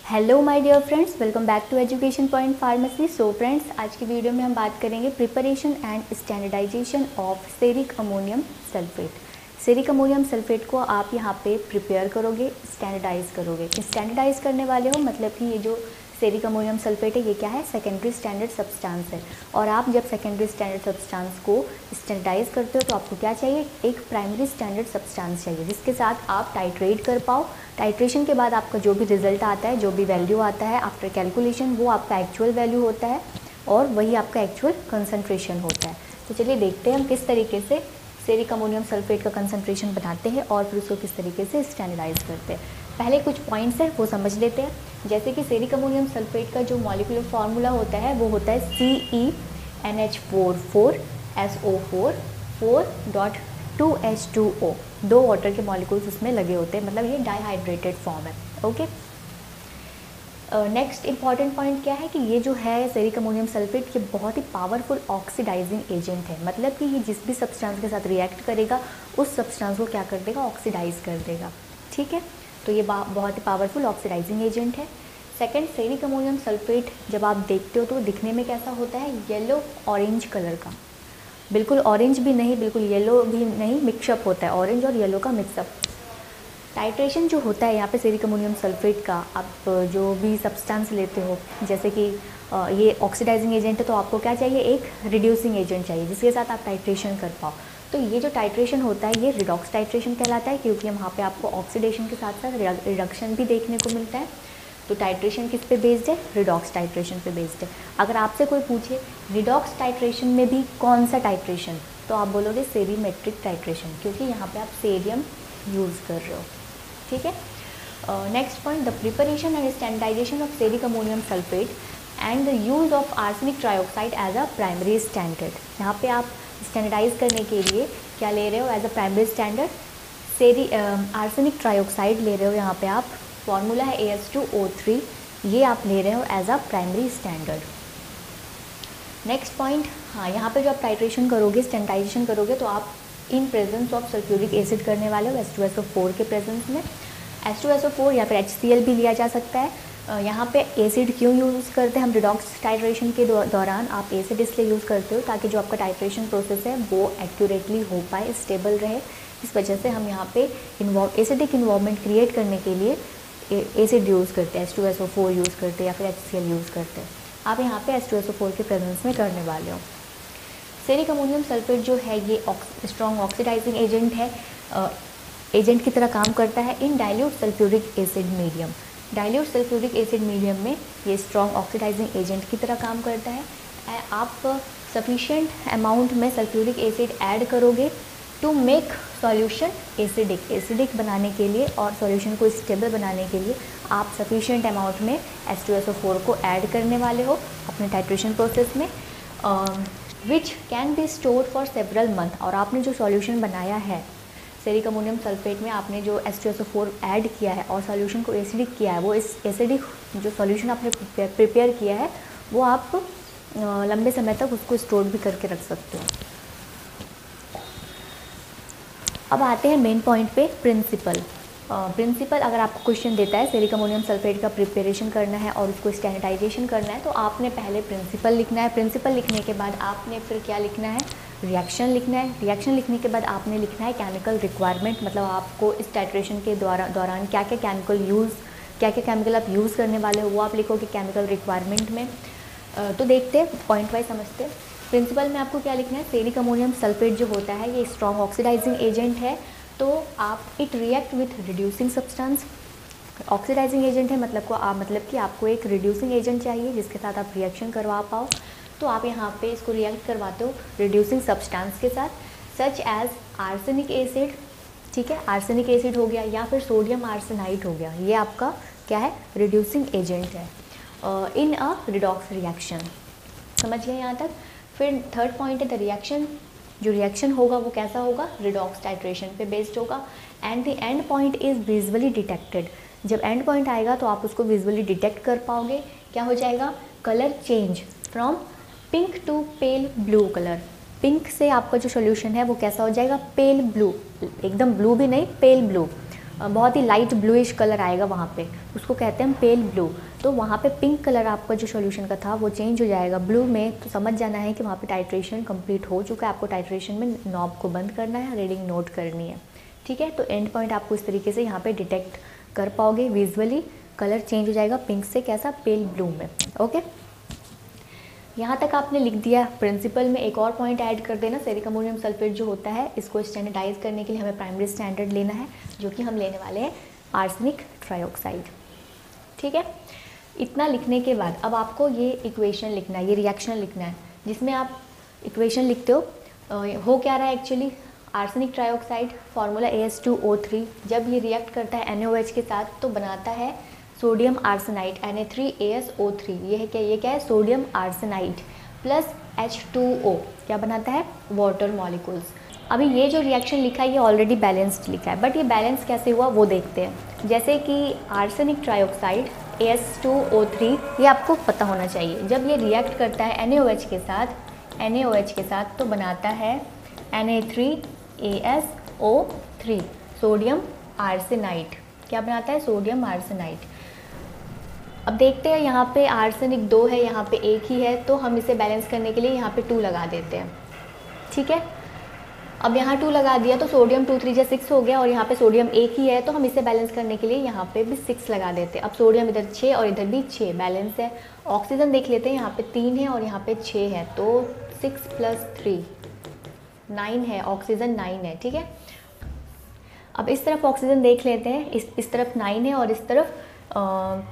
Hello my dear friends, welcome back to education point pharmacy. So friends, आज की video में हम बात करेंगे preparation and standardisation of ceric ammonium sulphate. Ceric ammonium sulphate को आप यहाँ पे प्रिपेयर करोगे, स्टैंडर्डाइज करोगे। स्टैंडर्डाइज करने वाले हो मतलब कि ये जो सेरिक अमोनियम सल्फेट है ये क्या है, सेकेंडरी स्टैंडर्ड सब्सटेंस है। और आप जब सेकेंडरी स्टैंडर्ड सब्सटेंस को स्टैंडर्डाइज करते हो तो आपको क्या चाहिए, एक प्राइमरी स्टैंडर्ड सब्सटेंस चाहिए जिसके साथ आप टाइट्रेट कर पाओ। टाइट्रेशन के बाद आपका जो भी रिजल्ट आता है, जो भी वैल्यू आता है आफ्टर कैलकुलेशन, वो आपका एक्चुअल वैल्यू होता है और वही आपका एक्चुअल कंसंट्रेशन होता है। तो चलिए देखते हैं हम किस तरीके से सेरिक अमोनियम सल्फेट का कंसंट्रेशन बनाते हैं और फिर उसको किस तरीके से स्टैंडर्डाइज करते हैं। पहले कुछ पॉइंट्स हैं वो समझ लेते हैं। जैसे कि सेरिक अमोनियम सल्फेट का जो मॉलिक्यूलर फार्मूला होता है वो होता है CeNH4 4SO4 दो वाटर के मॉलिक्यूल्स उसमें लगे होते हैं, मतलब ये डाइहाइड्रेटेड फॉर्म है। ओके, नेक्स्ट इंपॉर्टेंट पॉइंट क्या है कि ये जो है सेरिक अमोनियम सल्फेट ये बहुत ही पावरफुल ऑक्सीडाइजिंग एजेंट है। मतलब कि ये जिस भी सब्सटेंस के साथ रिएक्ट करेगा उस सब्सटेंस को क्या कर देगा, ऑक्सीडाइज कर देगा। ठीक है, तो ये बहुत ही पावरफुल ऑक्सीडाइजिंग एजेंट है। सेकेंड, सेरिक अमोनियम सल्फेट जब आप देखते हो तो दिखने में कैसा होता है, येलो ऑरेंज कलर का। बिल्कुल ऑरेंज भी नहीं, बिल्कुल येलो भी नहीं, मिक्सअप होता है, ऑरेंज और येलो का मिक्सअप। टाइट्रेशन जो होता है यहाँ पे सेरिक अमोनियम सल्फेट का, आप जो भी सब्सटेंस लेते हो, जैसे कि ये ऑक्सीडाइजिंग एजेंट है तो आपको क्या चाहिए, एक रिड्यूसिंग एजेंट चाहिए जिसके साथ आप टाइट्रेशन कर पाओ। तो ये जो टाइट्रेशन होता है ये रिडॉक्स टाइट्रेशन कहलाता है, क्योंकि वहाँ पे आपको ऑक्सीडेशन के साथ साथ रिडक्शन भी देखने को मिलता है। तो टाइट्रेशन किस पे बेस्ड है, रिडॉक्स टाइट्रेशन पे बेस्ड है। अगर आपसे कोई पूछे रिडॉक्स टाइट्रेशन में भी कौन सा टाइट्रेशन, तो आप बोलोगे सेरीमेट्रिक टाइट्रेशन, क्योंकि यहाँ पे आप सेरियम यूज़ कर रहे हो। ठीक है, next point, the preparation and standardisation of ceric ammonium sulphate and the use of arsenic trioxide as a primary standard. यहाँ पे आप स्टैंडर्डाइज करने के लिए क्या ले रहे हो as a primary standard, arsenic trioxide ले रहे हो। यहाँ पे आप फॉर्मूला है AS2O3, ये आप ले रहे हो as a primary standard. Next point, हाँ यहाँ पे जो आप टाइट्रेशन करोगे, स्टैंडर्डाइजेशन करोगे तो आप in presence of sulphuric acid करने वाले हो, H2SO4 के प्रेजेंस में। H2SO4 या फिर HCl भी लिया जा सकता है। यहाँ पे एसिड क्यों यूज़ करते हैं हम रिडॉक्स टाइट्रेशन के दौरान, आप एसिड इसलिए यूज़ करते हो ताकि जो आपका टाइट्रेशन प्रोसेस है वो एक्यूरेटली हो पाए, स्टेबल रहे। इस वजह से हम यहाँ पे एसिडिक इन्वॉल्वमेंट क्रिएट करने के लिए एसिड यूज़ करते हैं, H2SO4 यूज़ करते हैं या फिर HCl यूज़ करते हैं। आप यहाँ पे H2SO4 के प्रेजेंस में करने वाले हो। सेरिक अमोनियम सल्फेट जो है ये स्ट्रॉन्ग ऑक्सीडाइजिंग एजेंट है, एजेंट की तरह काम करता है इन dilute sulphuric acid medium. Dilute sulphuric acid medium में ये स्ट्रॉन्ग ऑक्सीडाइजिंग एजेंट की तरह काम करता है। आप सफिशिएंट अमाउंट में सल्फ्यूरिक एसिड ऐड करोगे to make solution acidic, acidic बनाने के लिए और सॉल्यूशन को स्टेबल बनाने के लिए आप सफिशिएंट अमाउंट में H2SO4 को ऐड करने वाले हो अपने टाइट्रेशन प्रोसेस में, which can be stored for several month. और आपने जो सॉल्यूशन बनाया है सेरिक अमोनियम सल्फेट में, आपने जो H2SO4 ऐड किया है और सॉल्यूशन को एसिडिक किया है, वो इस एसिडिक जो सॉल्यूशन आपने प्रिपेयर किया है वो आप लंबे समय तक उसको स्टोर भी करके रख सकते हो। अब आते हैं मेन पॉइंट पे, प्रिंसिपल। प्रिंसिपल अगर आपको क्वेश्चन देता है सेरिक अमोनियम सल्फेट का प्रिपरेशन करना है और उसको स्टैंडर्डाइजेशन करना है, तो आपने पहले प्रिंसिपल लिखना है। प्रिंसिपल लिखने के बाद आपने फिर क्या लिखना है, रिएक्शन लिखना है। रिएक्शन लिखने के बाद आपने लिखना है केमिकल रिक्वायरमेंट, मतलब आपको इस टाइट्रेशन के दौरान क्या क्या केमिकल आप यूज़ करने वाले हो वो आप लिखोगे केमिकल रिक्वायरमेंट में। तो देखते हैं, पॉइंट वाइज समझते हैं। प्रिंसिपल में आपको क्या लिखना है, सेरिक अमोनियम सल्फेट जो होता है ये स्ट्रॉन्ग ऑक्सीडाइजिंग एजेंट है, तो आप it react with reducing substance. Oxidizing agent है मतलब कि आपको एक रिड्यूसिंग एजेंट चाहिए जिसके साथ आप रिएक्शन करवा पाओ। तो आप यहाँ पे इसको रिएक्ट करवाते हो रिड्यूसिंग सब्सटेंस के साथ, सच एज आर्सेनिक एसिड। ठीक है, आर्सेनिक एसिड हो गया या फिर सोडियम आर्सेनाइड हो गया, ये आपका क्या है, रिड्यूसिंग एजेंट है इन अ रिडॉक्स रिएक्शन। समझ गए यहाँ तक। फिर थर्ड पॉइंट है द रिएक्शन। जो रिएक्शन होगा वो कैसा होगा, रिडॉक्स टाइट्रेशन पे बेस्ड होगा। And the end point is visually detected. जब एंड पॉइंट आएगा तो आप उसको विजुअली डिटेक्ट कर पाओगे। क्या हो जाएगा, colour change from pink to pale blue colour. Pink से आपका जो सोल्यूशन है वो कैसा हो जाएगा, पेल ब्लू, एकदम ब्लू भी नहीं, पेल ब्लू। बहुत ही लाइट ब्लूइश कलर आएगा वहाँ पे, उसको कहते हैं हम पेल ब्लू। तो वहाँ पे पिंक कलर आपका जो सॉल्यूशन का था वो चेंज हो जाएगा ब्लू में। तो समझ जाना है कि वहाँ पे टाइट्रेशन कंप्लीट हो चुका है, आपको टाइट्रेशन में नॉब को बंद करना है, रीडिंग नोट करनी है, ठीक है। तो एंड पॉइंट आपको इस तरीके से यहाँ पे डिटेक्ट कर पाओगे विजुअली, कलर चेंज हो जाएगा पिंक से कैसा, पेल ब्लू में। ओके, यहाँ तक आपने लिख दिया। प्रिंसिपल में एक और पॉइंट ऐड कर देना, सेरिक अमोनियम सल्फेट जो होता है इसको स्टैंडर्डाइज करने के लिए हमें प्राइमरी स्टैंडर्ड लेना है, जो कि हम लेने वाले हैं आर्सेनिक ट्राइऑक्साइड, ठीक है। इतना लिखने के बाद अब आपको ये इक्वेशन लिखना है, ये रिएक्शन लिखना है, जिसमें आप इक्वेशन लिखते हो क्या रहा है actually, arsenic trioxide formula AS2O3, जब ये रिएक्ट करता है NaOH के साथ तो बनाता है सोडियम आर्सेनाइड Na3ASO3। ये है क्या, ये क्या है, सोडियम आर्सेनाइड प्लस H2O क्या बनाता है, वाटर मॉलिक्यूल्स। अभी ये जो रिएक्शन लिखा है ये ऑलरेडी बैलेंस्ड लिखा है, बट ये बैलेंस कैसे हुआ वो देखते हैं। जैसे कि आर्सेनिक ट्राइऑक्साइड AS2O3 ये आपको पता होना चाहिए, जब ये रिएक्ट करता है NaOH के साथ तो बनाता है Na3ASO3 सोडियम आर्सेनाइड, क्या बनाता है, सोडियम आर्सेनाइड। अब देखते हैं यहाँ पे आर्सेनिक 2 है, यहाँ पे 1 ही है, तो हम इसे बैलेंस करने के लिए यहाँ पे 2 लगा देते हैं, ठीक है। अब यहाँ 2 लगा दिया तो सोडियम 2 3 6 हो गया, और यहाँ पे सोडियम 1 ही है तो हम इसे बैलेंस करने के लिए यहाँ पे भी 6 लगा देते हैं। अब सोडियम इधर 6 और इधर भी 6 बैलेंस है। ऑक्सीजन देख लेते हैं, यहाँ पे 3 है और यहाँ पे 6 है, तो 6 + 3 9 है, ऑक्सीजन 9 है, ठीक है। अब इस तरफ ऑक्सीजन देख लेते हैं, इस तरफ 9 है और इस तरफ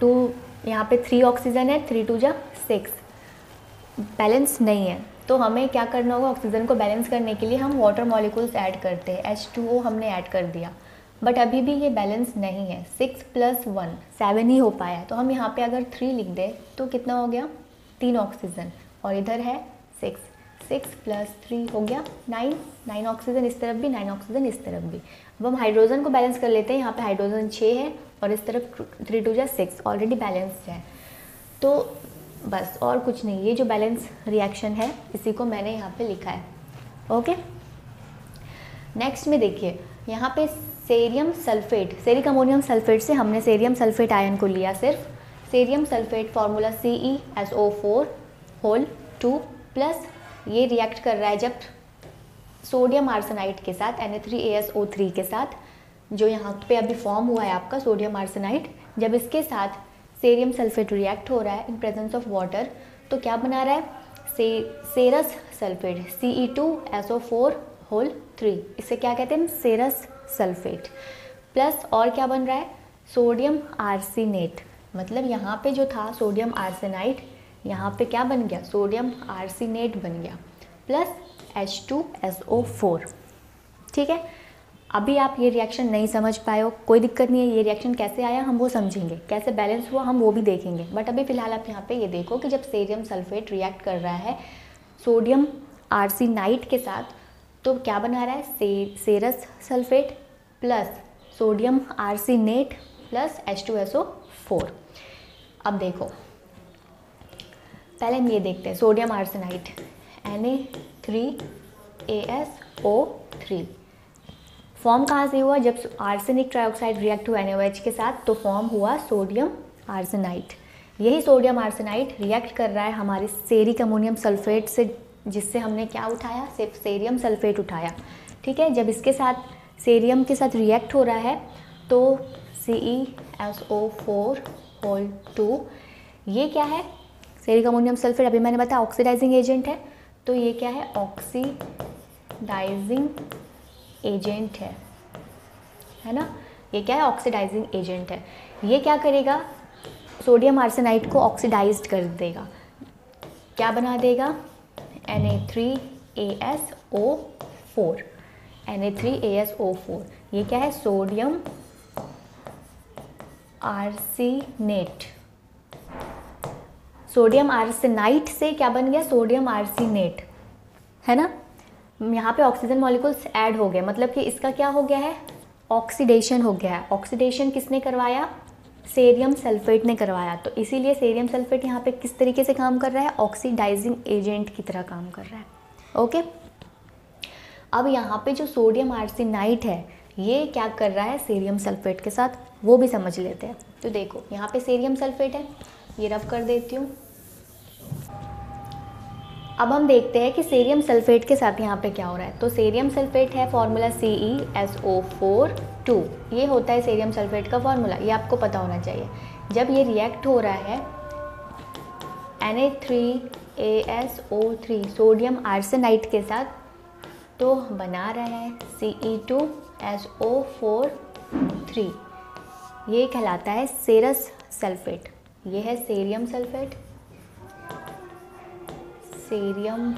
2, यहाँ पे 3 ऑक्सीजन है, 3 2 6, बैलेंस नहीं है। तो हमें क्या करना होगा, ऑक्सीजन को बैलेंस करने के लिए हम वाटर मॉलिक्यूल्स ऐड करते हैं, H2O हमने ऐड कर दिया, बट अभी भी ये बैलेंस नहीं है। 6 + 1 7 ही हो पाया है, तो हम यहाँ पे अगर 3 लिख दें तो कितना हो गया, 3 ऑक्सीजन, और इधर है 6 + 3 हो गया 9 ऑक्सीजन इस तरफ भी, 9 ऑक्सीजन इस तरफ भी। अब हम हाइड्रोजन को बैलेंस कर लेते हैं, यहाँ पे हाइड्रोजन 6 है और इस तरफ 3 2 6 ऑलरेडी बैलेंस्ड है। तो बस और कुछ नहीं, ये जो बैलेंस रिएक्शन है इसी को मैंने यहाँ पे लिखा है, ओके। नेक्स्ट में देखिए, यहाँ पे cerium sulphate, ceric ammonium sulphate से हमने सेरियम सल्फेट आयन को लिया, सिर्फ cerium sulphate formula CeSO4 plus ये रिएक्ट कर रहा है जब सोडियम आर्सेनाइड के साथ Na3ASO3 के साथ, जो यहाँ पे अभी फॉर्म हुआ है आपका सोडियम आर्सेनाइड, जब इसके साथ सेरियम सल्फेट रिएक्ट हो रहा है इन प्रेजेंस ऑफ वाटर, तो क्या बना रहा है, सेरस सल्फेट Ce2SO4 इसे क्या कहते हैं, सेरस सल्फेट, प्लस और क्या बन रहा है, सोडियम आर्सेनेट। मतलब यहाँ पे जो था सोडियम आर्सेनाइड, यहाँ पे क्या बन गया, सोडियम आर्सेनेट बन गया, प्लस H2SO4, ठीक है। अभी आप ये रिएक्शन नहीं समझ पाए हो, कोई दिक्कत नहीं है, ये रिएक्शन कैसे आया हम वो समझेंगे, कैसे बैलेंस हुआ हम वो भी देखेंगे, बट अभी फ़िलहाल आप यहाँ पे ये देखो कि जब सेरियम सल्फेट रिएक्ट कर रहा है सोडियम आर्सेनाइड के साथ, तो क्या बना रहा है, cerous sulphate plus sodium arsenate plus H2SO4। अब देखो, पहले हम ये देखते हैं, सोडियम आर्सेनाइड Na3ASO3 फॉर्म कहाँ से हुआ, जब आर्सेनिक ट्राइऑक्साइड रिएक्ट हुआ NaOH के साथ तो फॉर्म हुआ सोडियम आर्सेनाइड। यही सोडियम आर्सेनाइड रिएक्ट कर रहा है हमारे सेरिक अमोनियम सल्फेट से, जिससे हमने क्या उठाया, सिर्फ सेरियम सल्फेट उठाया, ठीक है। जब इसके साथ सेरियम के साथ रिएक्ट हो रहा है तो CeSO4 ये क्या है, सेरिक अमोनियम सल्फेट, अभी मैंने बताया ऑक्सीडाइजिंग एजेंट है, तो ये क्या है, ऑक्सीडाइजिंग एजेंट है ना, ये क्या है, ऑक्सीडाइजिंग एजेंट है। ये क्या करेगा, सोडियम आर्सेनाइड को ऑक्सीडाइज्ड कर देगा, क्या बना देगा, Na3ASO4 ये क्या है, सोडियम आर्सेनेट, सोडियम आर्सेनाइड से क्या बन गया, सोडियम आर्सेनेट, है ना। यहाँ पे ऑक्सीजन मॉलिक्यूल्स ऐड हो गए, मतलब कि इसका क्या हो गया है, ऑक्सीडेशन हो गया है। ऑक्सीडेशन किसने करवाया, सेरियम सल्फेट ने करवाया, तो इसीलिए सेरियम सल्फेट यहाँ पे किस तरीके से काम कर रहा है, ऑक्सीडाइजिंग एजेंट की तरह काम कर रहा है, ओके। अब यहाँ पे जो सोडियम आर्सेनाइड है ये क्या कर रहा है सीरियम सल्फेट के साथ, वो भी समझ लेते हैं। तो देखो यहाँ पे सीरियम सल्फेट है, ये रफ कर देती हूँ। अब हम देखते हैं कि सीरियम सल्फेट के साथ यहाँ पे क्या हो रहा है। तो सीरियम सल्फेट है फॉर्मूला CeSO4 2, ये होता है सीरियम सल्फेट का फॉर्मूला, ये आपको पता होना चाहिए। जब ये रिएक्ट हो रहा है Na3ASO3 सोडियम आर्सेनाइड के साथ, तो बना रहा है Ce2SO4 3, ये कहलाता है सेरस सल्फेट। ये है सेरियम सल्फेट, सेरियम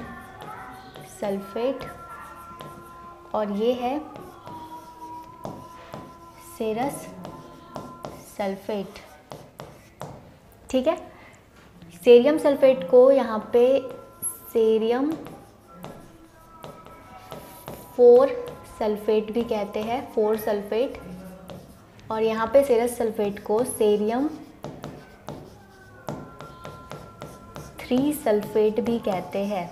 सल्फेट, और ये है सेरस सल्फेट। ठीक है, सेरियम सल्फेट को यहाँ पे सेरियम 4 सल्फेट भी कहते हैं, 4 सल्फेट, और यहाँ पे सेरस सल्फेट को सेरियम 3 सल्फेट भी कहते हैं।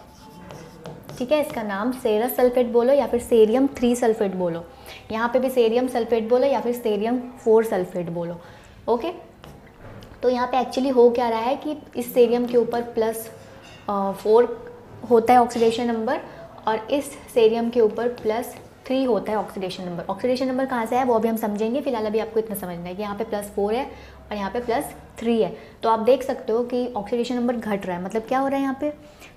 ठीक है, इसका नाम सेरस सल्फेट बोलो या फिर सेरियम 3 सल्फेट बोलो, यहाँ पे भी सेरियम सल्फेट बोलो या फिर सेरियम 4 सल्फेट बोलो। ओके, तो यहाँ पे एक्चुअली हो क्या रहा है कि इस सेरियम के ऊपर +4 होता है ऑक्सीडेशन नंबर, और इस सेरियम के ऊपर +3 होता है ऑक्सीडेशन नंबर। ऑक्सीडेशन नंबर कहाँ से है वो अभी हम समझेंगे, फिलहाल अभी आपको इतना समझना है कि यहाँ पे +4 है और यहाँ पे +3 है। तो आप देख सकते हो कि ऑक्सीडेशन नंबर घट रहा है, मतलब क्या हो रहा है, यहाँ पे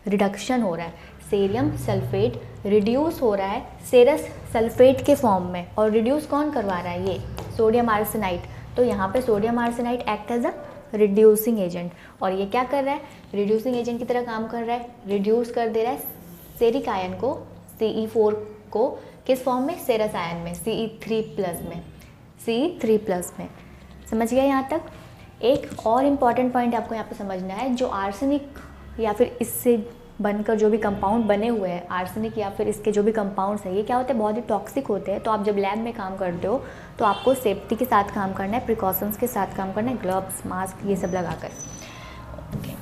रिडक्शन हो रहा है। सेरियम सल्फेट रिड्यूस हो रहा है सेरस सल्फेट के फॉर्म में, और रिड्यूस कौन करवा रहा है, ये सोडियम आर्सेनाइड। तो यहाँ पे sodium arsenide act as a reducing agent, और ये क्या कर रहा है, रिड्यूसिंग एजेंट की तरह काम कर रहा है, रिड्यूस कर दे रहा है सेरिक आयन को, Ce4 को, किस फॉर्म में, सेरस आयन में, Ce3+ में, Ce3+ में। समझ गए यहाँ तक। एक और इम्पॉर्टेंट पॉइंट आपको यहाँ पे समझना है, जो आर्सेनिक या फिर इससे बनकर जो भी कंपाउंड बने हुए हैं, आर्सेनिक या फिर इसके जो भी कंपाउंड्स हैं, ये क्या होते हैं, बहुत ही टॉक्सिक होते हैं। तो आप जब लैब में काम करते हो तो आपको सेफ्टी के साथ काम करना है, प्रिकॉशंस के साथ काम करना है, ग्लव्स, मास्क, ये सब लगाकर। ओके,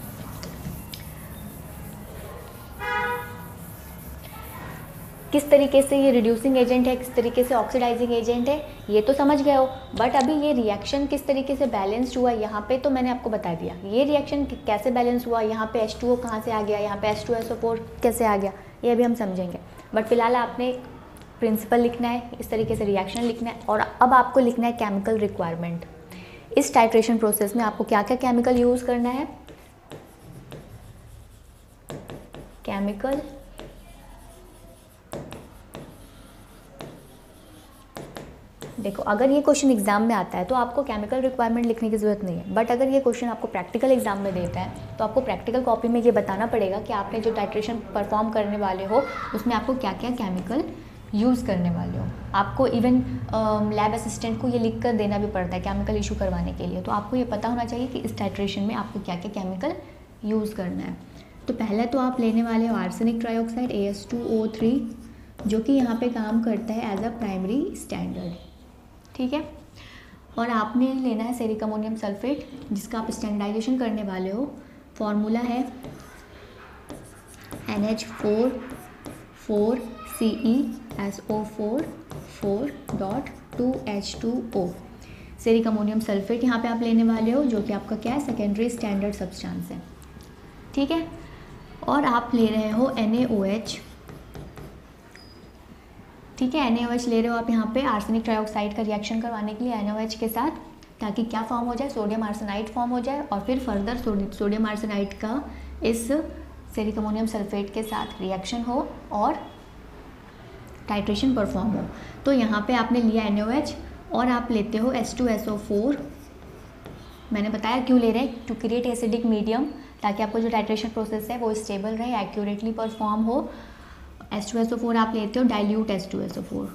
किस तरीके से ये रिड्यूसिंग एजेंट है, किस तरीके से ऑक्सीडाइजिंग एजेंट है, ये तो समझ गए हो। बट अभी ये रिएक्शन किस तरीके से बैलेंस्ड हुआ, यहाँ पे तो मैंने आपको बता दिया। ये रिएक्शन कैसे बैलेंस हुआ, यहाँ पे H2O कहाँ से आ गया, यहाँ पे H2SO4 कैसे आ गया, ये अभी हम समझेंगे। बट फिलहाल आपने प्रिंसिपल लिखना है, इस तरीके से रिएक्शन लिखना है, और अब आपको लिखना है केमिकल रिक्वायरमेंट। इस टाइट्रेशन प्रोसेस में आपको क्या क्या केमिकल यूज़ करना है, केमिकल देखो, अगर ये क्वेश्चन एग्जाम में आता है तो आपको केमिकल रिक्वायरमेंट लिखने की ज़रूरत नहीं है। बट अगर ये क्वेश्चन आपको प्रैक्टिकल एग्जाम में देता है तो आपको प्रैक्टिकल कॉपी में ये बताना पड़ेगा कि आपने जो टाइट्रेशन परफॉर्म करने वाले हो उसमें आपको क्या क्या केमिकल यूज़ करने वाले हो। आपको इवन लैब असिस्टेंट को ये लिख कर देना भी पड़ता है केमिकल इशू करवाने के लिए। तो आपको ये पता होना चाहिए कि इस टाइट्रेशन में आपको क्या क्या केमिकल यूज़ करना है। तो पहले तो आप लेने वाले हो आर्सेनिक ट्राइऑक्साइड AS2O3, जो कि यहाँ पे काम करता है एज अ प्राइमरी स्टैंडर्ड। ठीक है, और आपने लेना है सेरिक अमोनियम सल्फेट, जिसका आप स्टैंडर्डाइजेशन करने वाले हो। फॉर्मूला है NH4 4CeSO4 4.2H2O। Ceric ammonium sulphate यहाँ पे आप लेने वाले हो, जो कि आपका क्या है, सेकेंडरी स्टैंडर्ड सब्सटेंस है। ठीक है, और आप ले रहे हो NaOH। ठीक है, NaOH ले रहे हो आप यहाँ पे आर्सेनिक ट्राइऑक्साइड का रिएक्शन करवाने के लिए NaOH के साथ, ताकि क्या फॉर्म हो जाए, सोडियम आर्सेनाइड फॉर्म हो जाए, और फिर फर्दर सोडियम आर्सेनाइड का इस सेरिक अमोनियम सल्फेट के साथ रिएक्शन हो और टाइट्रेशन परफॉर्म हो। तो यहाँ पे आपने लिया NaOH और आप लेते हो H2SO4। मैंने बताया क्यों ले रहे हैं, टू क्रिएट एसिडिक मीडियम, ताकि आपको जो टाइट्रेशन प्रोसेस है वो स्टेबल रहे, एक्यूरेटली परफॉर्म हो। H2SO4 आप लेते हो डाइल्यूट H2SO4,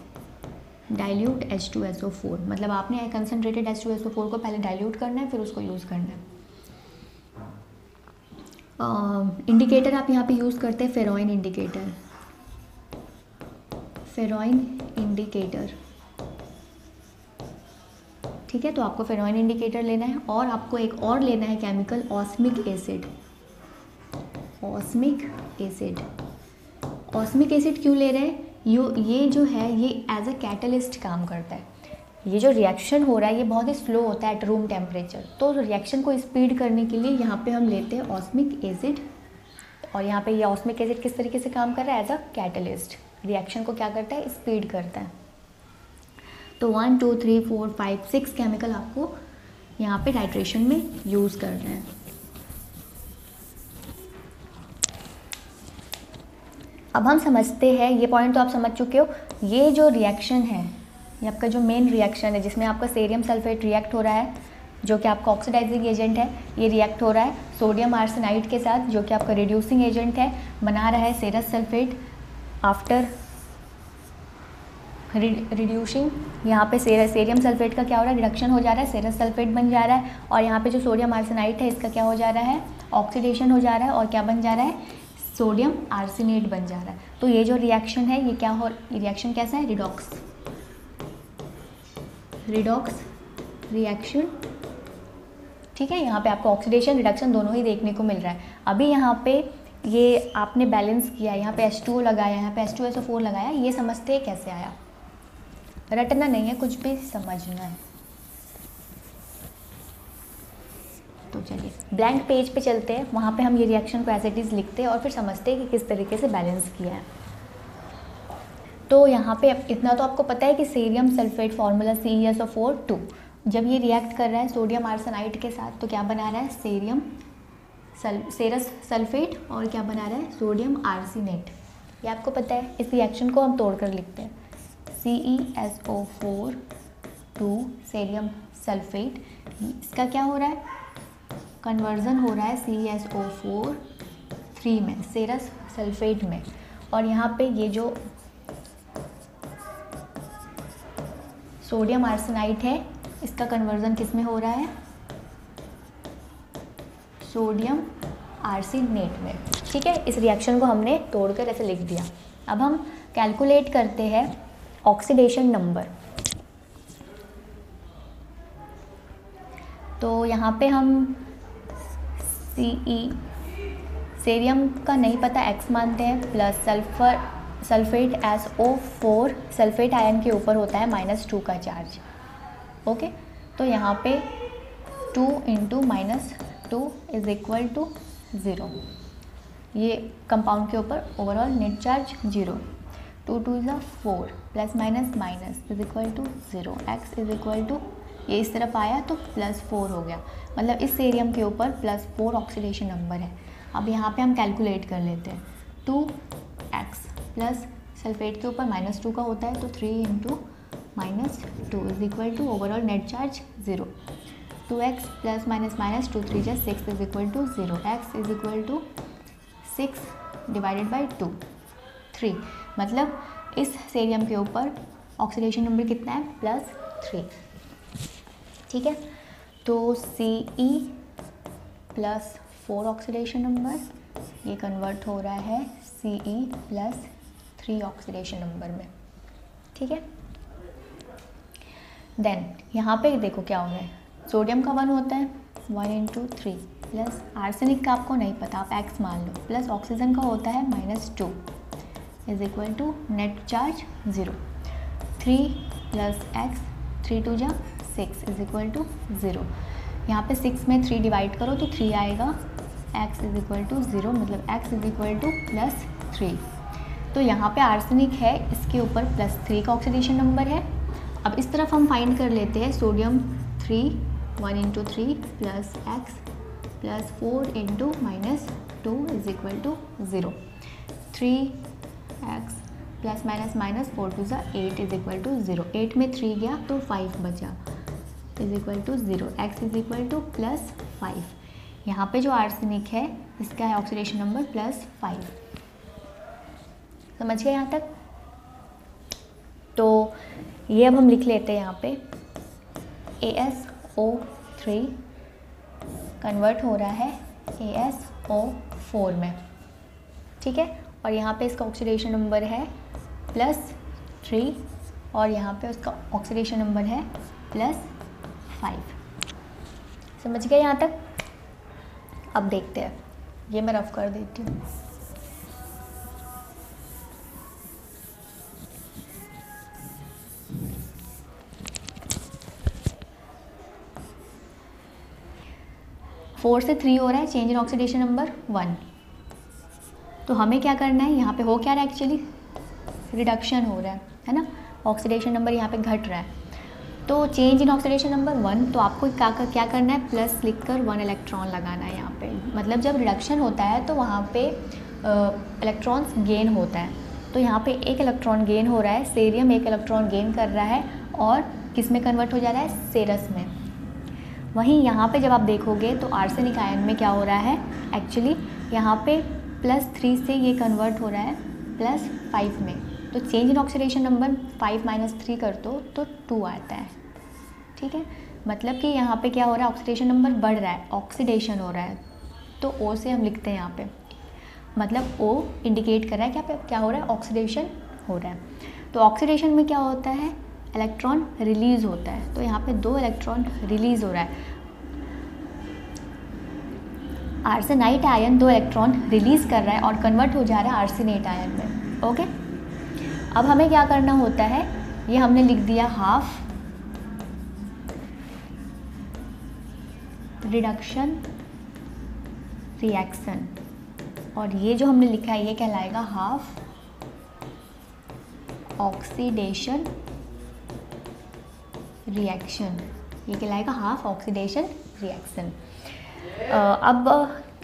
डाइल्यूट H2SO4 मतलब आपने कंसनट्रेटेड H2SO4 को पहले डाइल्यूट करना है, फिर उसको यूज़ करना है। इंडिकेटर आप यहाँ पे यूज़ करते हैं फेरोइन इंडिकेटर, फेरोइन इंडिकेटर। ठीक है, तो आपको फेरोइन इंडिकेटर लेना है, और आपको एक और लेना है केमिकल ऑस्मिक एसिड। ऑस्मिक एसिड, ऑस्मिक एसिड क्यों ले रहे हैं, ये जो है ये एज अ कैटलिस्ट काम करता है। ये जो रिएक्शन हो रहा है ये बहुत ही स्लो होता है एट रूम टेम्परेचर, तो रिएक्शन को स्पीड करने के लिए यहाँ पे हम लेते हैं ऑस्मिक एसिड, और यहाँ पे ये ऑस्मिक एसिड किस तरीके से काम कर रहा है, एज अ कैटलिस्ट, रिएक्शन को क्या करता है, स्पीड करता है। तो 1 2 3 4 5 6 केमिकल आपको यहाँ पे टाइट्रेशन में यूज़ करना है। अब हम समझते हैं, ये पॉइंट तो आप समझ चुके हो, ये जो रिएक्शन है ये आपका जो मेन रिएक्शन है जिसमें आपका सोडियम सल्फेट रिएक्ट हो रहा है जो कि आपका ऑक्सीडाइजिंग एजेंट है, ये रिएक्ट हो रहा है सोडियम आर्सेनाइड के साथ जो कि आपका रिड्यूसिंग एजेंट है, बना रहा है सेरस सल्फेट। आफ्टर रिड्यूसिंग यहाँ पे सोडियम सल्फेट का क्या हो रहा है, रिडक्शन हो जा रहा है, सेरस सल्फेट बन जा रहा है, और यहाँ पे जो सोडियम आर्सेनाइड है इसका क्या हो जा रहा है, ऑक्सीडेशन हो जा रहा है, और क्या बन जा रहा है, सोडियम आर्सेनेट बन जा रहा है। तो ये जो रिएक्शन है ये क्या हो, रिएक्शन कैसा है, रिडॉक्स रिएक्शन, ठीक है। यहाँ पे आपको ऑक्सीडेशन रिडक्शन दोनों ही देखने को मिल रहा है। अभी यहाँ पे ये आपने बैलेंस किया, यहाँ पे H2O लगाया, यहाँ पे H2SO4 लगाया, ये समझते हैं कैसे आया, रटना नहीं है, कुछ भी समझना है। तो चलिए ब्लैंक पेज पे चलते हैं, वहाँ पे हम ये रिएक्शन को एज इट इज़ लिखते हैं और फिर समझते हैं कि किस तरीके से बैलेंस किया है। तो यहाँ पे इतना तो आपको पता है कि सेरियम सल्फेट फार्मूला CeSO4 2, जब ये रिएक्ट कर रहा है सोडियम आर्सेनाइड के साथ तो क्या बना रहा है, सेरस सल्फेट, और क्या बना रहा है, सोडियम आर्सेनेट, ये आपको पता है। इस रिएक्शन को हम तोड़ कर लिखते हैं, CeSO4 2 सेरियम सल्फेट, इसका क्या हो रहा है, कन्वर्जन हो रहा है CeSO4 3 में, सेरस सल्फेट में, और यहाँ पे ये जो सोडियम आर्सेनाइड है इसका कन्वर्जन किस में हो रहा है, सोडियम आर्सेनेट में, ठीक है। इस रिएक्शन को हमने तोड़कर ऐसे लिख दिया। अब हम कैलकुलेट करते हैं ऑक्सीडेशन नंबर। तो यहाँ पे हम सेरियम का नहीं पता X मानते हैं, plus sulphate SO4 sulphate ion के ऊपर होता है -2 का चार्ज, ओके। तो यहाँ पे 2 × -2 इज इक्वल टू 0, ये कंपाउंड के ऊपर overall net charge 0, 2 2 is 4, plus minus minus is equal to 0, x is equal to, ये इस तरफ आया तो +4 हो गया, मतलब इस सेरियम के ऊपर +4 ऑक्सीडेशन नंबर है। अब यहाँ पे हम कैलकुलेट कर लेते हैं, 2x प्लस सल्फेट के ऊपर -2 का होता है तो 3 × -2 is equal to overall net charge 0, 2x plus minus minus 2 3 × 6 is equal to 0, x is equal to 6 divided by 2 3, मतलब इस सेरियम के ऊपर ऑक्सीडेशन नंबर कितना है, +3, ठीक है। तो Ce प्लस 4 ऑक्सीडेशन नंबर ये कन्वर्ट हो रहा है Ce + 3 ऑक्सीडेशन नंबर में, ठीक है। देन यहाँ पे देखो क्या हो रहा है, सोडियम का 1 होता है 1 × 3, प्लस आर्सेनिक का आपको नहीं पता, आप x मान लो, प्लस ऑक्सीजन का होता है -2 is equal to net charge 0, 3 + x 3 2 × 6 is equal to 0, यहाँ पे 6 में 3 डिवाइड करो तो 3 आएगा, x इज इक्वल टू 0, मतलब x इज इक्वल टू +3। तो यहाँ पे आर्सेनिक है, इसके ऊपर +3 का ऑक्सीडेशन नंबर है। अब इस तरफ हम फाइंड कर लेते हैं sodium 3, 1 × 3 plus x plus 4 × -2 is equal to 0, 3x plus minus minus 4 2 = 8 is equal to 0, 8 में 3 गया तो 5 बचा is equal to 0, x is equal to +5। यहाँ पे जो आर्सेनिक है इसका है ऑक्सीडेशन नंबर +5, समझ गए यहाँ तक। तो ये अब हम लिख लेते हैं यहाँ पे ASO3 कन्वर्ट हो रहा है ASO4 में, ठीक है। और यहाँ पे इसका ऑक्सीडेशन नंबर है +3 और यहाँ पे उसका ऑक्सीडेशन नंबर है +5, समझ गए यहाँ तक। अब देखते हैं, ये मैं रफ कर देती हूँ। 4 से 3 हो रहा है, चेंज इन ऑक्सीडेशन नंबर 1। तो हमें क्या करना है, यहाँ पे हो क्या रहा है, एक्चुअली रिडक्शन हो रहा है ना, ऑक्सीडेशन नंबर यहाँ पे घट रहा है। तो चेंज इन ऑक्सीडेशन नंबर 1, तो आपको क्या करना है, प्लस लिखकर 1 इलेक्ट्रॉन लगाना है यहाँ पे। मतलब जब रिडक्शन होता है तो वहाँ पे इलेक्ट्रॉन्स गेन होता है। तो यहाँ पे 1 इलेक्ट्रॉन गेन हो रहा है, सेरियम 1 इलेक्ट्रॉन गेन कर रहा है और किस में कन्वर्ट हो जा रहा है, सेरस में। वहीं यहाँ पे जब आप देखोगे तो आर्सेनिक आयन में क्या हो रहा है, एक्चुअली यहाँ पे +3 से ये कन्वर्ट हो रहा है +5 में। तो चेंज इन ऑक्सीडेशन नंबर 5 - 3 कर दो तो 2 आता है। ठीक है, मतलब कि यहाँ पे क्या हो रहा है, ऑक्सीडेशन नंबर बढ़ रहा है, ऑक्सीडेशन हो रहा है। तो O से हम लिखते हैं यहाँ पे, मतलब O इंडिकेट कर रहा है क्या हो रहा है, ऑक्सीडेशन हो रहा है। तो ऑक्सीडेशन में क्या होता है, इलेक्ट्रॉन रिलीज़ होता है। तो यहाँ पे 2 इलेक्ट्रॉन रिलीज़ हो रहा है। आर्सेनाइट आयन 2 इलेक्ट्रॉन रिलीज़ कर रहा है और कन्वर्ट हो जा रहा है आर्सेनेट आयन में। ओके, अब हमें क्या करना होता है, ये हमने लिख दिया हाफ रिडक्शन रिएक्शन, और ये जो हमने लिखा है ये कहलाएगा हाफ ऑक्सीडेशन रिएक्शन। ये कहलाएगा हाफ ऑक्सीडेशन रिएक्शन। अब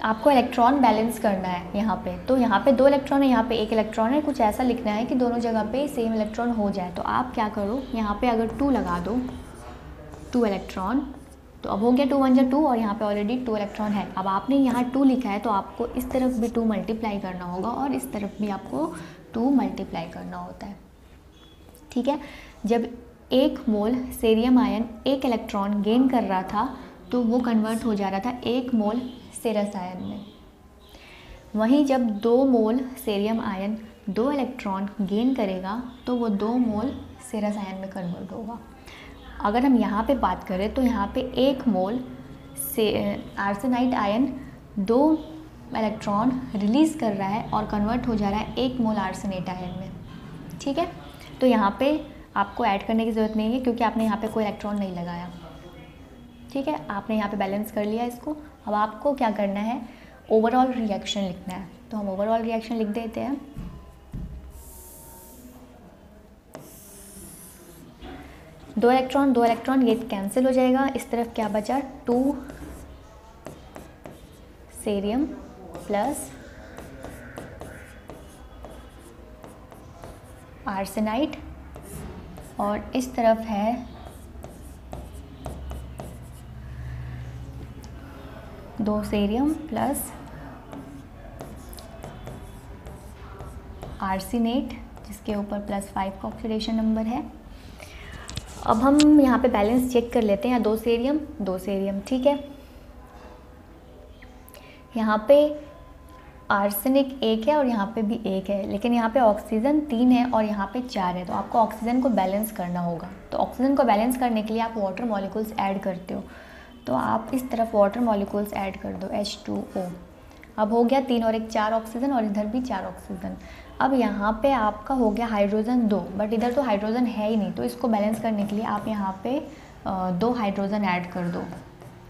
आपको इलेक्ट्रॉन बैलेंस करना है यहाँ पे। तो यहाँ पे 2 इलेक्ट्रॉन है, यहाँ पे 1 इलेक्ट्रॉन है। कुछ ऐसा लिखना है कि दोनों जगह पे सेम इलेक्ट्रॉन हो जाए। तो आप क्या करो, यहाँ पे अगर 2 लगा दो, 2 इलेक्ट्रॉन, तो अब हो गया 2 × 1 = 2 और यहाँ पे ऑलरेडी 2 इलेक्ट्रॉन है। अब आपने यहाँ 2 लिखा है तो आपको इस तरफ भी 2 मल्टीप्लाई करना होगा और इस तरफ भी आपको 2 मल्टीप्लाई करना होता है। ठीक है, जब 1 मोल सेरियम आयन 1 इलेक्ट्रॉन गेन कर रहा था तो वो कन्वर्ट हो जा रहा था 1 मोल सेरस आयन में। वहीं जब 2 मोल सेरियम आयन 2 इलेक्ट्रॉन गेन करेगा तो वो 2 मोल सेरस आयन में कन्वर्ट होगा। अगर हम यहाँ पे बात करें तो यहाँ पे 1 मोल से आर्सेनाइट आयन 2 इलेक्ट्रॉन रिलीज़ कर रहा है और कन्वर्ट हो जा रहा है 1 मोल आर्सेनेट आयन में। ठीक है, तो यहाँ पे आपको ऐड करने की ज़रूरत नहीं है क्योंकि आपने यहाँ पे कोई इलेक्ट्रॉन नहीं लगाया। ठीक है, आपने यहाँ पे बैलेंस कर लिया इसको। अब आपको क्या करना है, ओवरऑल रिएक्शन लिखना है। तो हम ओवरऑल रिएक्शन लिख देते हैं। दो इलेक्ट्रॉन ये कैंसिल हो जाएगा। इस तरफ क्या बचा, 2 सेरियम प्लस आर्सेनाइट, और इस तरफ है 2 सेरियम प्लस आर्सेनेट, जिसके ऊपर +5 का ऑक्सीडेशन नंबर है। अब हम यहाँ पे बैलेंस चेक कर लेते हैं। 2 सेरियम, ठीक है। यहाँ पे आर्सेनिक 1 है और यहाँ पे भी 1 है, लेकिन यहाँ पे ऑक्सीजन 3 है और यहाँ पे 4 है। तो आपको ऑक्सीजन को बैलेंस करना होगा। तो ऑक्सीजन को बैलेंस करने के लिए आप वाटर मॉलिक्यूल्स ऐड करते हो। तो आप इस तरफ वाटर मॉलिक्यूल्स ऐड कर दो, H2O। अब हो गया 3 और 1 4 ऑक्सीजन, और इधर भी 4 ऑक्सीजन। अब यहाँ पे आपका हो गया हाइड्रोजन 2, बट इधर तो हाइड्रोजन है ही नहीं। तो इसको बैलेंस करने के लिए आप यहाँ पे 2 हाइड्रोजन ऐड कर दो,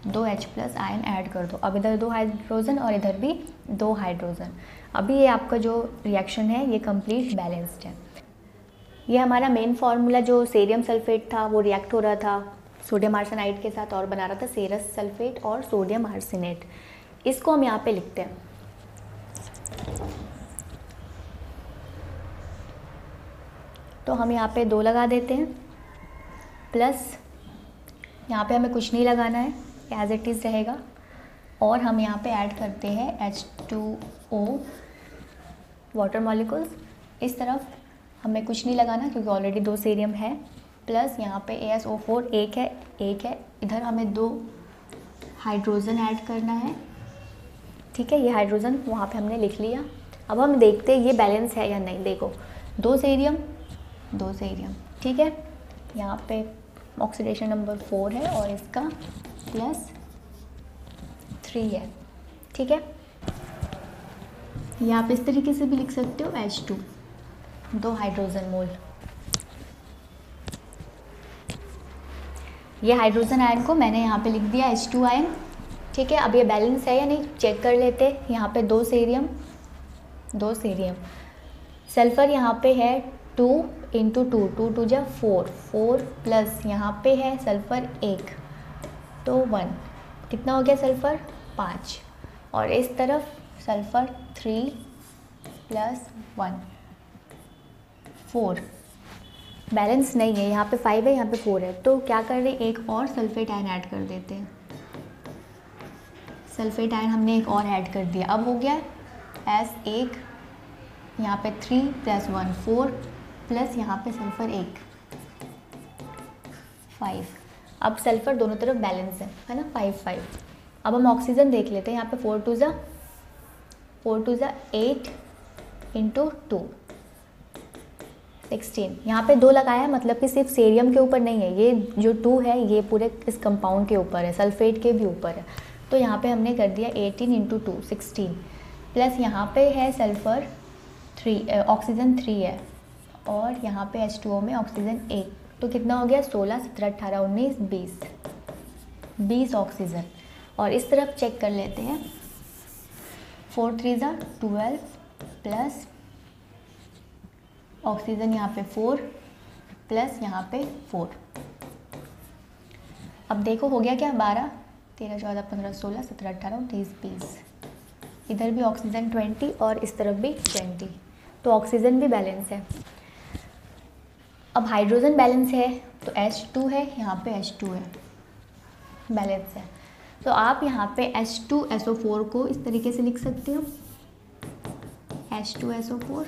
2 H+ आयन ऐड कर दो। अब इधर 2 हाइड्रोजन और इधर भी 2 हाइड्रोजन। अभी ये आपका जो रिएक्शन है ये कंप्लीट बैलेंस्ड है। ये हमारा मेन फार्मूला जो सोडियम सल्फेट था वो रिएक्ट हो रहा था सोडियम आर्सेनाइड के साथ और बना रहा था सेरस सल्फेट और सोडियम आर्सेनेट। इसको हम यहाँ पे लिखते हैं। तो हम यहाँ पे 2 लगा देते हैं, प्लस यहाँ पे हमें कुछ नहीं लगाना है, एज इट इज़ रहेगा। और हम यहाँ पे ऐड करते हैं H2O वाटर मॉलिक्यूल्स। इस तरफ हमें कुछ नहीं लगाना क्योंकि ऑलरेडी 2 सेरियम है, प्लस यहाँ पे ASO4 1 है। इधर हमें 2 हाइड्रोजन ऐड करना है। ठीक है, ये हाइड्रोजन वहाँ पे हमने लिख लिया। अब हम देखते हैं ये बैलेंस है या नहीं। देखो 2 सेरियम, ठीक है। यहाँ पे ऑक्सीडेशन नंबर 4 है और इसका +3 है। ठीक है, ये आप इस तरीके से भी लिख सकते हो, H2 2 हाइड्रोजन मोल। ये हाइड्रोजन आयन को मैंने यहाँ पे लिख दिया H2 आयन। ठीक है, अब ये बैलेंस है या नहीं चेक कर लेते हैं। यहाँ पे दो सीरियम सल्फ़र यहाँ पे है 2 इंटू 2 2 जा 4 प्लस यहाँ पे है सल्फ़र 1 तो 1, कितना हो गया सल्फ़र 5, और इस तरफ सल्फ़र 3 प्लस 1 4, बैलेंस नहीं है, यहाँ पे 5 है यहाँ पे 4 है, तो क्या कर रहे हैं एक और सल्फेट आयन ऐड कर देते हैं। सल्फेट आयन हमने एक और ऐड कर दिया, अब हो गया S1, यहाँ पे 3 प्लस 1 4 प्लस यहाँ पे सल्फ़र 1 5, अब सल्फ़र दोनों तरफ बैलेंस है ना 5 5। अब हम ऑक्सीजन देख लेते हैं, यहाँ पे 4 2 ज़ा 8 इंटू 2 16, यहाँ पे 2 लगाया है, मतलब कि सिर्फ सेरियम के ऊपर नहीं है, ये जो 2 है ये पूरे इस कंपाउंड के ऊपर है, सल्फेट के भी ऊपर है, तो यहाँ पे हमने कर दिया 18 इंटू 2 16 प्लस यहाँ पे है सल्फ़र 3 ऑक्सीजन 3 है, और यहाँ पे H2O में ऑक्सीजन 1, तो कितना हो गया 16 17 18 19 20 ऑक्सीजन। और इस तरफ चेक कर लेते हैं, 4 3 ज़ा 12 प्लस ऑक्सीजन यहाँ पे 4 प्लस यहाँ पे 4, अब देखो हो गया क्या 12 13 14 15 16 17 18 19 20, इधर भी ऑक्सीजन 20 और इस तरफ भी 20, तो ऑक्सीजन भी बैलेंस है। अब हाइड्रोजन बैलेंस है तो H2 है, यहाँ पे H2 है, बैलेंस है, तो आप यहाँ पे H2SO4 को इस तरीके से लिख सकते हो, H2SO4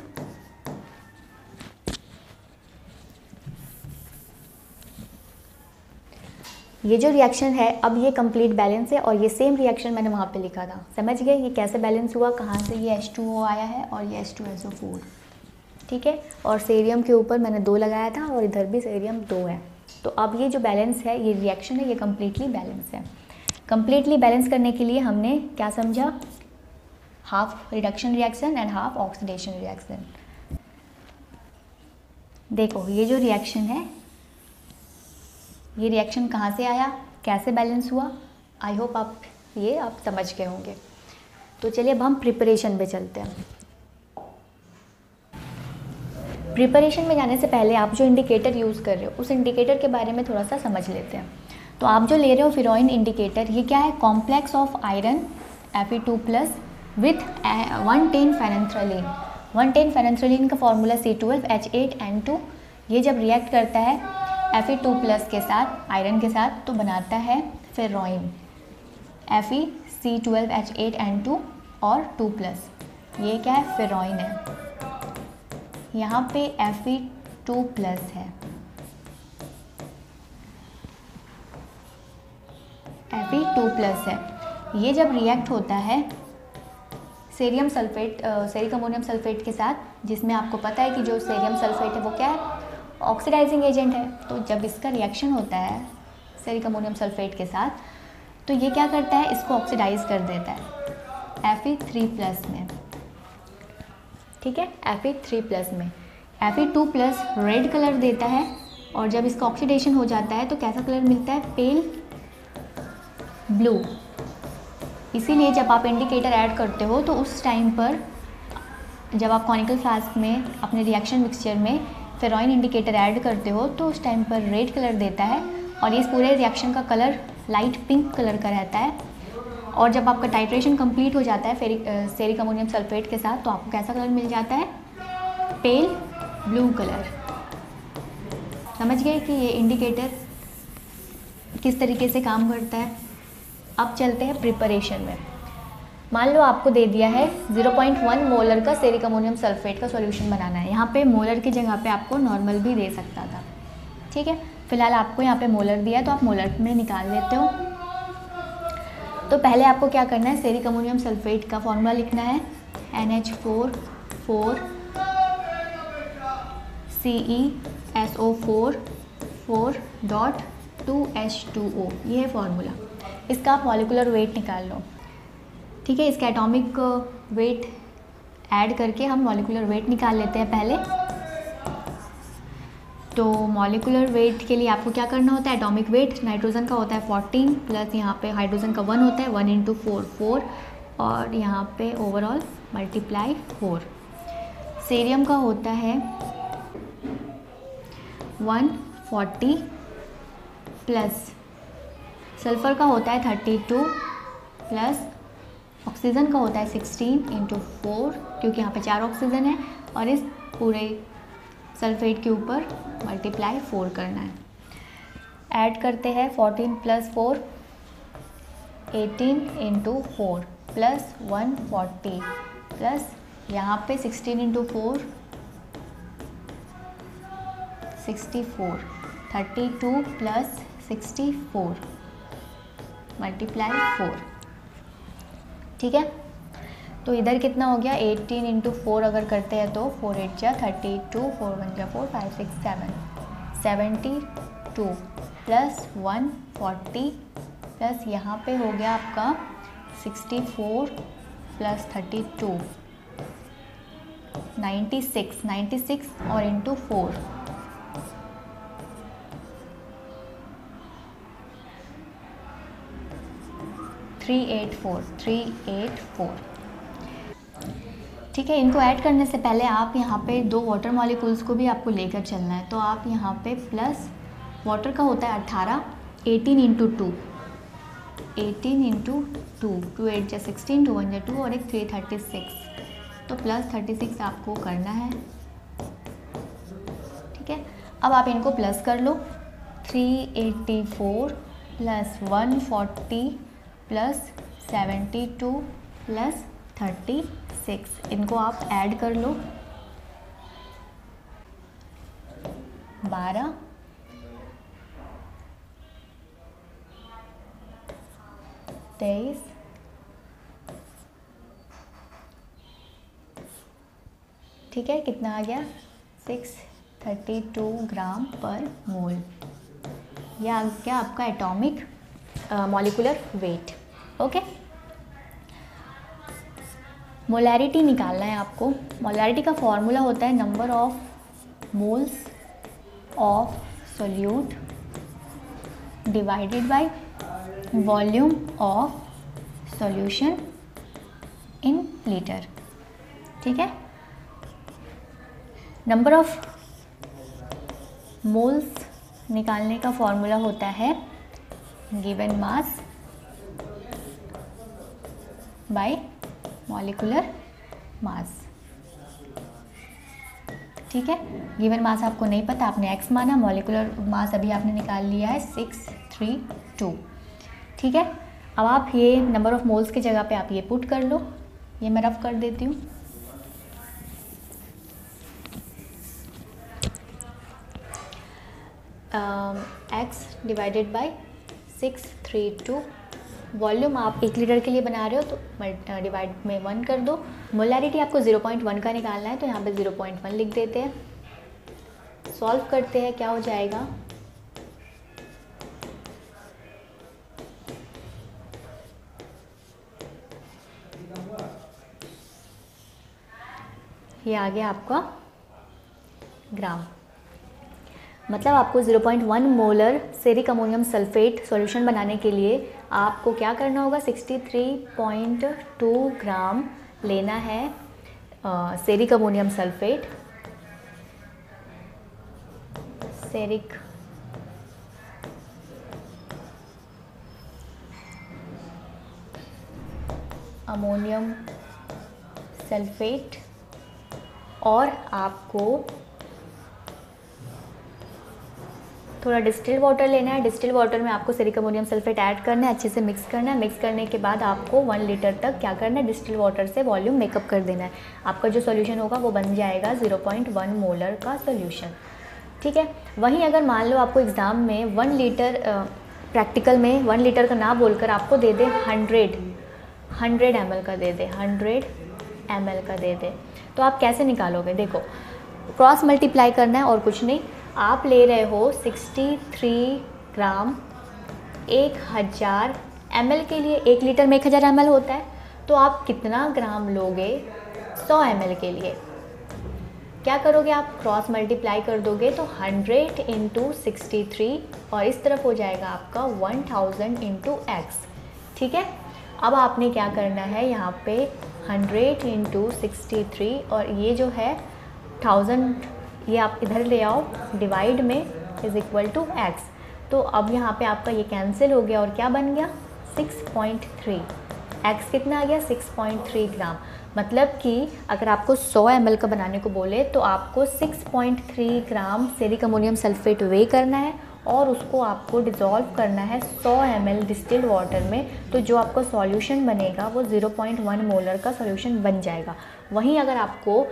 ये जो रिएक्शन है अब ये कंप्लीट बैलेंस है, और ये सेम रिएक्शन मैंने वहाँ पे लिखा था, समझ गए ये कैसे बैलेंस हुआ, कहाँ से ये H2O आया है और ये H2SO4, ठीक है, और सेरियम के ऊपर मैंने 2 लगाया था और इधर भी सेरियम 2 है, तो अब ये जो बैलेंस है ये रिएक्शन है ये कम्प्लीटली बैलेंस है। कम्प्लीटली बैलेंस करने के लिए हमने क्या समझा, half reduction reaction and half oxidation reaction. देखो ये जो रिएक्शन है ये रिएक्शन कहाँ से आया, कैसे बैलेंस हुआ, आई होप आप समझ गए होंगे। तो चलिए अब हम प्रिपरेशन पे चलते हैं। प्रिपरेशन में जाने से पहले आप जो इंडिकेटर यूज़ कर रहे हो उस इंडिकेटर के बारे में थोड़ा सा समझ लेते हैं। तो आप जो ले रहे हो फिरॉइन इंडिकेटर, ये क्या है, complex of iron Fe2+ with 110 फेनेंथ्रेलिन। 110 फेनेंथ्रेलिन का फॉर्मूला C12H8N2, ये जब रिएक्ट करता है Fe2+ के साथ आयरन के साथ तो बनाता है फेरॉइन FeC12H8N2 और 2+, ये क्या है फेरॉइन है, यहाँ पे Fe2+ है, Fe2+ है, ये जब रिएक्ट होता है cerium sulphate ceric ammonium sulphate के साथ, जिसमें आपको पता है कि जो सेरियम सल्फेट है वो क्या है, ऑक्सीडाइजिंग एजेंट है, तो जब इसका रिएक्शन होता है सेरिक अमोनियम सल्फेट के साथ तो ये क्या करता है, इसको ऑक्सीडाइज कर देता है Fe3+ में, ठीक है, Fe3+ में। Fe2+ रेड कलर देता है, और जब इसका ऑक्सीडेशन हो जाता है तो कैसा कलर मिलता है, पेल ब्लू। इसीलिए जब आप इंडिकेटर ऐड करते हो तो उस टाइम पर जब आप कॉनिकल फ्लास्क में अपने रिएक्शन मिक्सचर में फेरॉइन इंडिकेटर ऐड करते हो तो उस टाइम पर रेड कलर देता है, और इस पूरे रिएक्शन का कलर लाइट पिंक कलर का रहता है। और जब आपका टाइट्रेशन कंप्लीट हो जाता है सेरिक अमोनियम सल्फेट के साथ तो आपको कैसा कलर मिल जाता है, पेल ब्लू कलर। समझ गए कि ये इंडिकेटर किस तरीके से काम करता है। अब चलते हैं प्रिपरेशन में। मान लो आपको दे दिया है 0.1 मोलर का सेरिक अमोनियम सल्फेट का सॉल्यूशन बनाना है, यहाँ पे मोलर की जगह पे आपको नॉर्मल भी दे सकता था, ठीक है, फिलहाल आपको यहाँ पे मोलर दिया है तो आप मोलर में निकाल लेते हो। तो पहले आपको क्या करना है, सेरिक अमोनियम सल्फेट का फॉर्मूला लिखना है NH4 4 CeSO4 4.2H2O, ये है फॉर्मूला। इसका आप मॉलिक्यूलर वेट निकाल लो, ठीक है, इसका एटॉमिक वेट ऐड करके हम मॉलिक्यूलर वेट निकाल लेते हैं पहले। तो मॉलिकुलर वेट के लिए आपको क्या करना होता है, एटॉमिक वेट नाइट्रोजन का होता है 14 प्लस यहाँ पे हाइड्रोजन का 1 होता है, 1 इंटू 4 4 और यहाँ पे ओवरऑल मल्टीप्लाई 4। सीरियम का होता है 140 प्लस सल्फ़र का होता है 32 प्लस ऑक्सीजन का होता है 16 इंटू 4 क्योंकि यहाँ पे 4 ऑक्सीजन है और इस पूरे सल्फेट के ऊपर मल्टीप्लाई 4 करना है। ऐड करते हैं 14 प्लस 4 18 इंटू 4 प्लस 140 प्लस यहाँ पे 16 इंटू 4 64 32 प्लस 64 मल्टीप्लाई 4। ठीक है, तो इधर कितना हो गया 18 इंटू 4 अगर करते हैं तो 4 8 जा 32 4 1 जा 4 5 6 7 72 प्लस 140 प्लस यहाँ पे हो गया आपका 64 प्लस 32 96 और इंटू 4 384। ठीक है, इनको ऐड करने से पहले आप यहाँ पे 2 वाटर मॉलिक्यूल्स को भी आपको लेकर चलना है। तो आप यहाँ पे प्लस वाटर का होता है 18 18 इंटू 2 18 इंटू 2 2 8 जा 16 2 1 जा 2 और एक 336 तो प्लस 36 आपको करना है। ठीक है, अब आप इनको प्लस कर लो 384 प्लस 140 प्लस 72 प्लस 36 इनको आप ऐड कर लो 12 23 ठीक है, कितना आ गया 632 ग्राम पर मोल। यह आ गया आपका atomic molecular weight. Okay, molarity निकालना है आपको। मोलैरिटी का फॉर्मूला होता है number of moles of solute divided by volume of solution in litre. ठीक है, नंबर ऑफ मोल्स निकालने का फॉर्मूला होता है given mass by molecular mass. ठीक है, गिवन मास आपको नहीं पता, आपने x माना, मॉलिक्यूलर मास अभी आपने निकाल लिया है 632। ठीक है, अब आप ये नंबर ऑफ मोल्स की जगह पे आप ये पुट कर लो, ये मैं रफ कर देती हूँ। x डिवाइडेड बाय 632 वॉल्यूम आप 1 लीटर के लिए बना रहे हो तो डिवाइड में 1 कर दो। मोलैरिटी आपको 0.1 का निकालना है तो यहाँ पे 0.1 लिख देते हैं। सॉल्व करते हैं, क्या हो जाएगा ये आ गया आपका ग्राम। मतलब आपको 0.1 molar ceric ammonium sulphate solution बनाने के लिए आपको क्या करना होगा 63.2 ग्राम लेना है ceric ammonium sulphate. Ceric ammonium sulphate और आपको थोड़ा डिस्टिल्ड वाटर लेना है। डिस्टिल्ड वाटर में आपको सेरिक अमोनियम सल्फेट ऐड करना है, अच्छे से मिक्स करना है। मिक्स करने के बाद आपको 1 लीटर तक क्या करना है, डिस्टिल्ड वाटर से वॉल्यूम मेकअप कर देना है। आपका जो सॉल्यूशन होगा वो बन जाएगा 0.1 मोलर का सॉल्यूशन। ठीक है, वहीं अगर मान लो आपको एग्ज़ाम में 1 लीटर प्रैक्टिकल में 1 लीटर का ना बोलकर आपको दे दे 100 ml का दे दे 100 ml का दे दे, तो आप कैसे निकालोगे? देखो, क्रॉस मल्टीप्लाई करना है और कुछ नहीं। आप ले रहे हो 63 ग्राम 1000 ml के लिए, 1 लीटर में 1000 ml होता है, तो आप कितना ग्राम लोगे 100 ml के लिए? क्या करोगे आप, क्रॉस मल्टीप्लाई कर दोगे तो 100 इंटू 63 और इस तरफ हो जाएगा आपका 1000 इंटू एक्स। ठीक है, अब आपने क्या करना है यहाँ पे 100 इंटू 63 और ये जो है 1000 ये आप इधर ले आओ डिवाइड में इज इक्वल टू एक्स। तो अब यहाँ पे आपका ये कैंसिल हो गया और क्या बन गया 6.3। एक्स कितना आ गया 6.3 ग्राम। मतलब कि अगर आपको 100 ml का बनाने को बोले तो आपको 6.3 ग्राम फेरिक अमोनियम सल्फेट वे करना है और उसको आपको डिज़ोल्व करना है 100 ml डिस्टिल्ड वाटर में। तो जो आपका सॉल्यूशन बनेगा वो 0.1 मोलर का सॉल्यूशन बन जाएगा। वहीं अगर आपको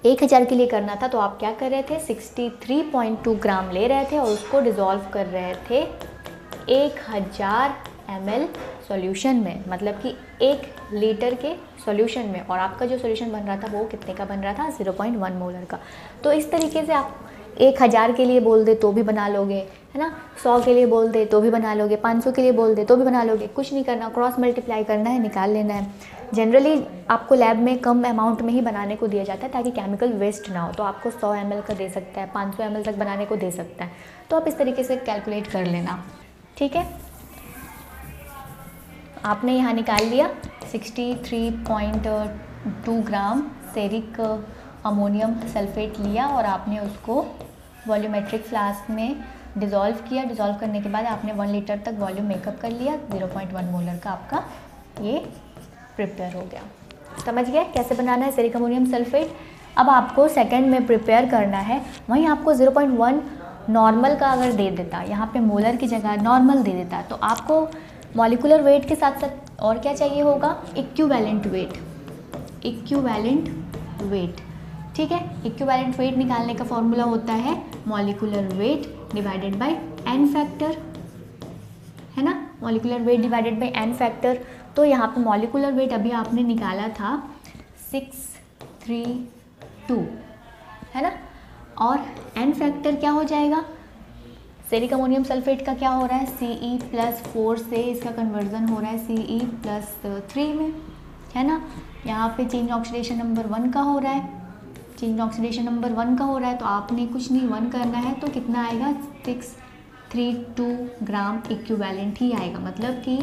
1000 के लिए करना था तो आप क्या कर रहे थे 63.2 ग्राम ले रहे थे और उसको डिज़ोल्व कर रहे थे 1000 ml सॉल्यूशन में, मतलब कि 1 लीटर के सॉल्यूशन में। और आपका जो सॉल्यूशन बन रहा था वो कितने का बन रहा था 0.1 मोलर का। तो इस तरीके से आप 1000 के लिए बोल दे तो भी बना लोगे, है ना, 100 के लिए बोल दे तो भी बना लोगे, 500 के लिए बोल दे तो भी बना लोगे। कुछ नहीं करना, क्रॉस मल्टीप्लाई करना है, निकाल लेना है। जनरली आपको लैब में कम अमाउंट में ही बनाने को दिया जाता है ताकि केमिकल वेस्ट ना हो। तो आपको 100 ml का दे सकता है, 500 ml तक बनाने को दे सकता है। तो आप इस तरीके से कैलकुलेट कर लेना। ठीक है, आपने यहाँ निकाल लिया 63.2 ग्राम फेरिक अमोनियम सल्फेट लिया और आपने उसको वॉल्यूमेट्रिक फ्लास्क में डिज़ोल्व किया। डिज़ोल्व करने के बाद आपने 1 लीटर तक वॉल्यूम मेकअप कर लिया। 0.1 मोलर का आपका ये प्रिपेयर हो गया। समझ गए कैसे बनाना है फेरिक अमोनियम सल्फेट। अब आपको सेकंड में प्रिपेयर करना है। वहीं आपको 0.1 नॉर्मल का अगर दे देता, यहाँ पे मोलर की जगह नॉर्मल दे देता, तो आपको मॉलिकुलर वेट के साथ साथ और क्या चाहिए होगा, इक्विवेलेंट वेट। इक्विवेलेंट वेट, ठीक है। इक्विवेलेंट वेट निकालने का फॉर्मूला होता है molecular weight divided by n factor, है ना, molecular weight divided by n factor. तो यहाँ पे मॉलिकुलर वेट अभी आपने निकाला था 632, है ना, और एन फैक्टर क्या हो जाएगा, फेरिक अमोनियम सल्फेट का क्या हो रहा है Ce+4 से इसका कन्वर्जन हो रहा है Ce+3 में, है ना। यहाँ पे चेंज ऑक्सीडेशन नंबर 1 का हो रहा है, चेंज ऑक्सीडेशन नंबर 1 का हो रहा है, तो आपने कुछ नहीं 1 करना है तो कितना आएगा 632 ग्राम इक्विवेलेंट ही आएगा। मतलब कि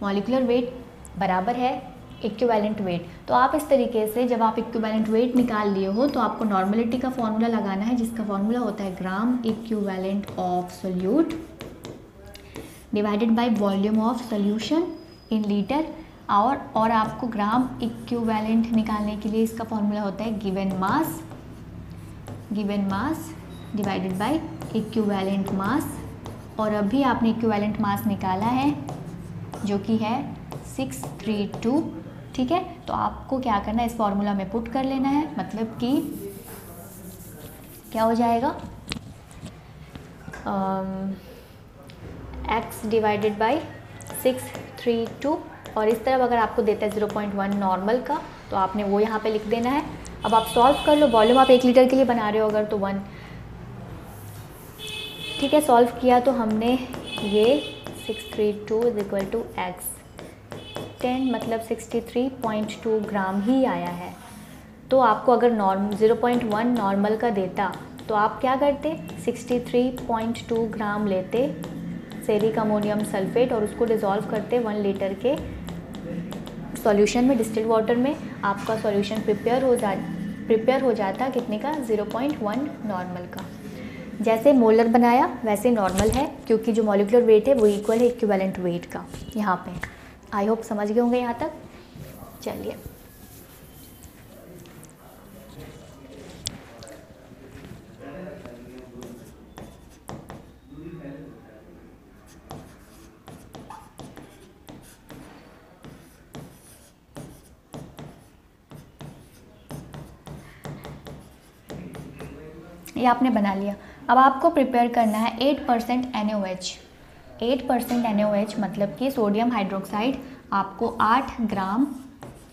मॉलिकुलर वेट बराबर है इक्विवेलेंट वेट। तो आप इस तरीके से जब आप इक्विवेलेंट वेट निकाल लिए हो तो आपको नॉर्मलिटी का फॉर्मूला लगाना है, जिसका फॉर्मूला होता है gram equivalent of solute divided by volume of solution in litre. और आपको ग्राम इक्विवेलेंट निकालने के लिए इसका फॉर्मूला होता है given mass divided by equivalent mass. और अभी आपने इक्विवेलेंट मास निकाला है जो कि है 632, ठीक है। तो आपको क्या करना है, इस फॉर्मूला में पुट कर लेना है, मतलब कि क्या हो जाएगा x डिवाइडेड बाई 632। और इस तरफ अगर आपको देता है 0.1 नॉर्मल का तो आपने वो यहाँ पे लिख देना है। अब आप सॉल्व कर लो, वॉल्यूम आप 1 लीटर के लिए बना रहे हो अगर तो 1, ठीक है। सॉल्व किया तो हमने ये 632 इज इक्वल टू एक्स 10 मतलब 63.2 ग्राम ही आया है। तो आपको अगर 0.1 नॉर्मल का देता तो आप क्या करते 63.2 ग्राम लेते फेरिक अमोनियम सल्फेट और उसको डिज़ोल्व करते 1 लीटर के सॉल्यूशन में डिस्टिल्ड वाटर में। आपका सॉल्यूशन प्रिपेयर हो जाता कितने का 0.1 नॉर्मल का। जैसे मोलर बनाया वैसे नॉर्मल है, क्योंकि जो मॉलिकुलर वेट है वो इक्वल है इक्विवेलेंट वेट का यहाँ पे। आई होप समझ गए होंगे यहाँ तक। चलिए ये आपने बना लिया। अब आपको प्रिपेयर करना है 8% NaOH। 8% NaOH मतलब कि सोडियम हाइड्रोक्साइड। आपको 8 ग्राम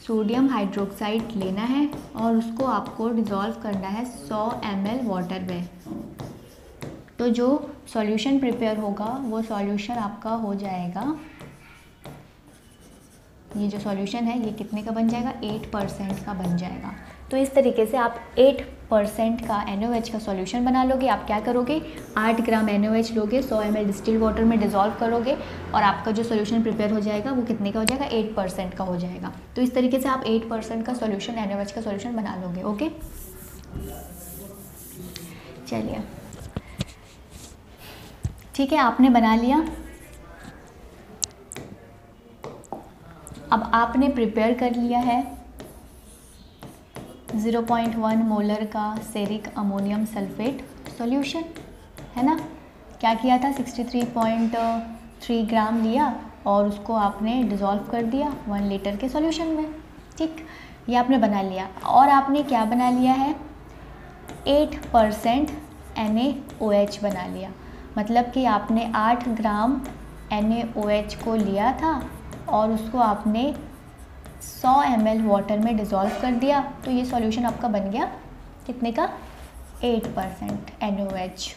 सोडियम हाइड्रोक्साइड लेना है और उसको आपको डिज़ोल्व करना है 100 ml वाटर में। तो जो सॉल्यूशन प्रिपेयर होगा वो सॉल्यूशन आपका हो जाएगा ये जो सॉल्यूशन है ये कितने का बन जाएगा, 8% का बन जाएगा। तो इस तरीके से आप 8% का NaOH का सॉल्यूशन बना लोगे। आप क्या करोगे, 8 ग्राम NaOH लोगे, 100 ml डिस्टिल्ड वाटर में डिज़ोल्व करोगे और आपका जो सॉल्यूशन प्रिपेयर हो जाएगा वो कितने का हो जाएगा, 8% का हो जाएगा। तो इस तरीके से आप 8% का सॉल्यूशन, NaOH का सॉल्यूशन बना लोगे। ओके, चलिए ठीक है, आपने बना लिया। अब आपने प्रिपेयर कर लिया है 0.1 मोलर का सेरिक अमोनियम सल्फेट सॉल्यूशन, है ना। क्या किया था, 63.3 ग्राम लिया और उसको आपने डिज़ोल्व कर दिया 1 लीटर के सॉल्यूशन में। ठीक, ये आपने बना लिया। और आपने क्या बना लिया है, 8% NaOH बना लिया। मतलब कि आपने 8 ग्राम NaOH को लिया था और उसको आपने 100 ml वाटर में डिज़ोल्व कर दिया। तो ये सॉल्यूशन आपका बन गया कितने का, 8% NaOH।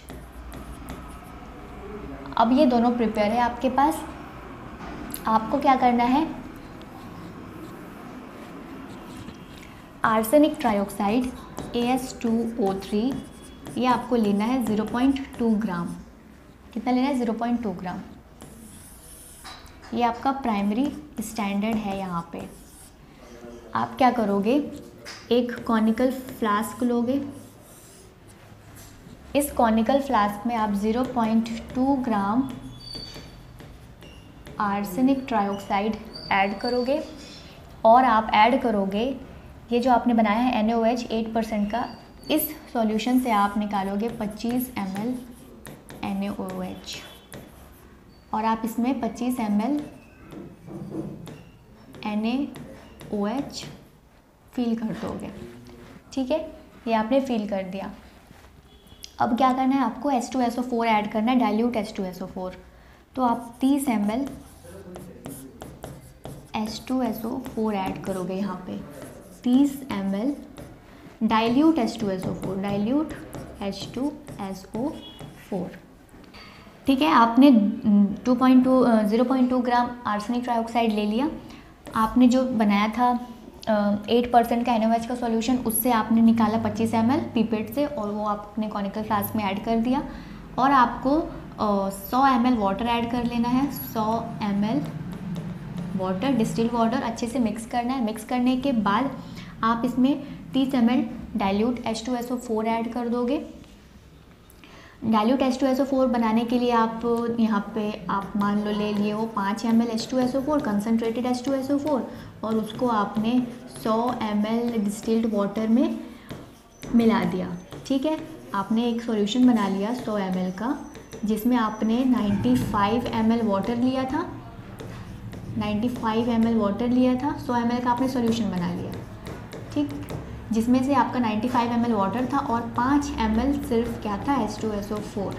अब ये दोनों प्रिपेयर है आपके पास। आपको क्या करना है, आर्सेनिक ट्राइऑक्साइड AS2O3 ये आपको लेना है 0.2 ग्राम। कितना लेना है, 0.2 ग्राम। ये आपका प्राइमरी स्टैंडर्ड है। यहाँ पे आप क्या करोगे, एक कॉनिकल फ्लास्क लोगे। इस कॉनिकल फ्लास्क में आप 0.2 ग्राम आर्सेनिक ट्राइऑक्साइड ऐड करोगे और आप ऐड करोगे ये जो आपने बनाया है NaOH 8% का। इस सॉल्यूशन से आप निकालोगे 25 ml NaOH और आप इसमें 25 ml NaOH फिल कर दोगे। ठीक है, ये आपने फिल कर दिया। अब क्या करना है, आपको H2SO4 ऐड करना है, डाइल्यूट H2SO4। तो आप 30 ml H2SO4 ऐड करोगे यहाँ पे, 30 ml dilute H2SO4, dilute H2SO4। ठीक है, आपने 0.2 ग्राम आर्सेनिक ट्राइऑक्साइड ले लिया। आपने जो बनाया था 8% का NaOH का सॉल्यूशन, उससे आपने निकाला 25 ml पीपेट से और वो आप अपने कॉनिकल फ्लास्क में ऐड कर दिया। और आपको 100 ml वाटर ऐड कर लेना है, 100 ml वाटर, डिस्टिल्ड वाटर अच्छे से मिक्स करना है। मिक्स करने के बाद आप इसमें 30 ml डाइल्यूट H2SO4 ऐड कर दोगे। डाइल्यूट H2SO4 बनाने के लिए आप यहाँ पे आप मान लो ले लिए वो 5 ml H2SO4 कंसनट्रेटेड H2SO4 और उसको आपने 100 ml डिस्टिल्ड वाटर में मिला दिया। ठीक है, आपने एक सॉल्यूशन बना लिया 100 ml का, जिसमें आपने 95 ml वाटर लिया था, 95 ml वाटर लिया था, 100 ml का आपने सॉल्यूशन बना लिया। ठीक, जिसमें से आपका 95 ml वाटर था और 5 ml सिर्फ क्या था, H2SO4।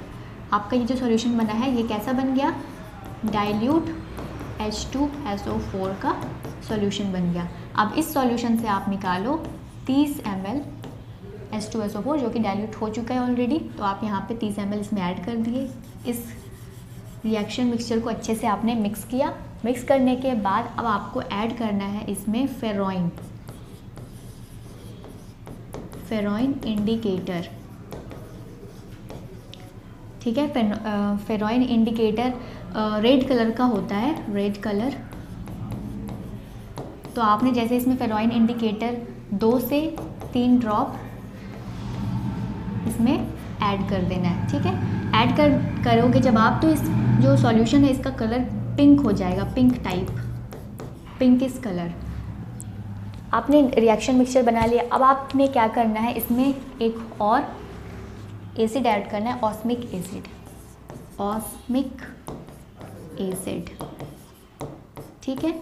आपका ये जो सॉल्यूशन बना है ये कैसा बन गया, डाइल्यूट H2SO4 का सॉल्यूशन बन गया। अब इस सॉल्यूशन से आप निकालो 30 ml H2SO4 जो कि डाइल्यूट हो चुका है ऑलरेडी। तो आप यहाँ पे 30 ml इसमें ऐड कर दिए। इस रिएक्शन मिक्सचर को अच्छे से आपने मिक्स किया। मिक्स करने के बाद अब आपको ऐड करना है इसमें फेरोइन इंडिकेटर। ठीक है, फेरोइन इंडिकेटर रेड कलर का होता है, रेड कलर। तो आपने जैसे इसमें फेरोइन इंडिकेटर 2 से 3 ड्रॉप इसमें ऐड कर देना है। ठीक है, ऐड करोगे जब आप, तो इस जो सॉल्यूशन है इसका कलर पिंक हो जाएगा, पिंक टाइप, पिंकिश कलर। आपने रिएक्शन मिक्सचर बना लिया। अब आपने क्या करना है, इसमें एक और एसिड ऐड करना है, ऑस्मिक एसिड। ठीक है,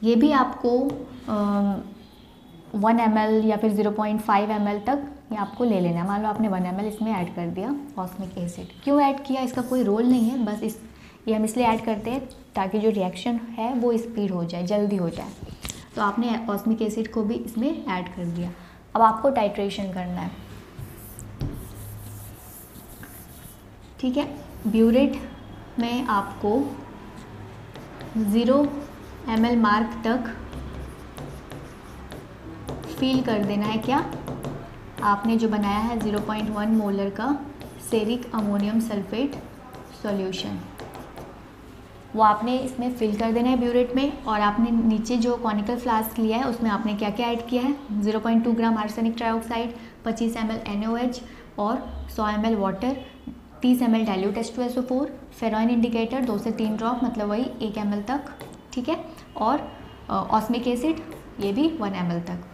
ये भी आपको 1 ml या फिर 0.5 ml तक ये आपको ले लेना है। मान लो आपने 1 ml इसमें ऐड कर दिया ऑस्मिक एसिड। क्यों ऐड किया, इसका कोई रोल नहीं है, बस ये हम इसलिए ऐड करते हैं ताकि जो रिएक्शन है वो स्पीड हो जाए, जल्दी हो जाए। तो आपने ऑस्मिक एसिड को भी इसमें ऐड कर दिया। अब आपको टाइट्रेशन करना है। ठीक है, ब्यूरेट में आपको ml मार्क तक फिल कर देना है क्या, आपने जो बनाया है 0.1 मोलर का सेरिक अमोनियम सल्फेट सॉल्यूशन, वो आपने इसमें फिल कर देना है ब्यूरेट में। और आपने नीचे जो कॉनिकल फ्लास्क लिया है उसमें आपने क्या क्या ऐड किया है, 0.2 gram arsenic trioxide, 25 ml NaOH और 100 ml water, 30 ml dilute H2SO4, ferroin indicator 2 से 3 ड्रॉप, मतलब वही 1 ml तक, ठीक है, और ऑस्मिक एसिड ये भी 1 ml तक।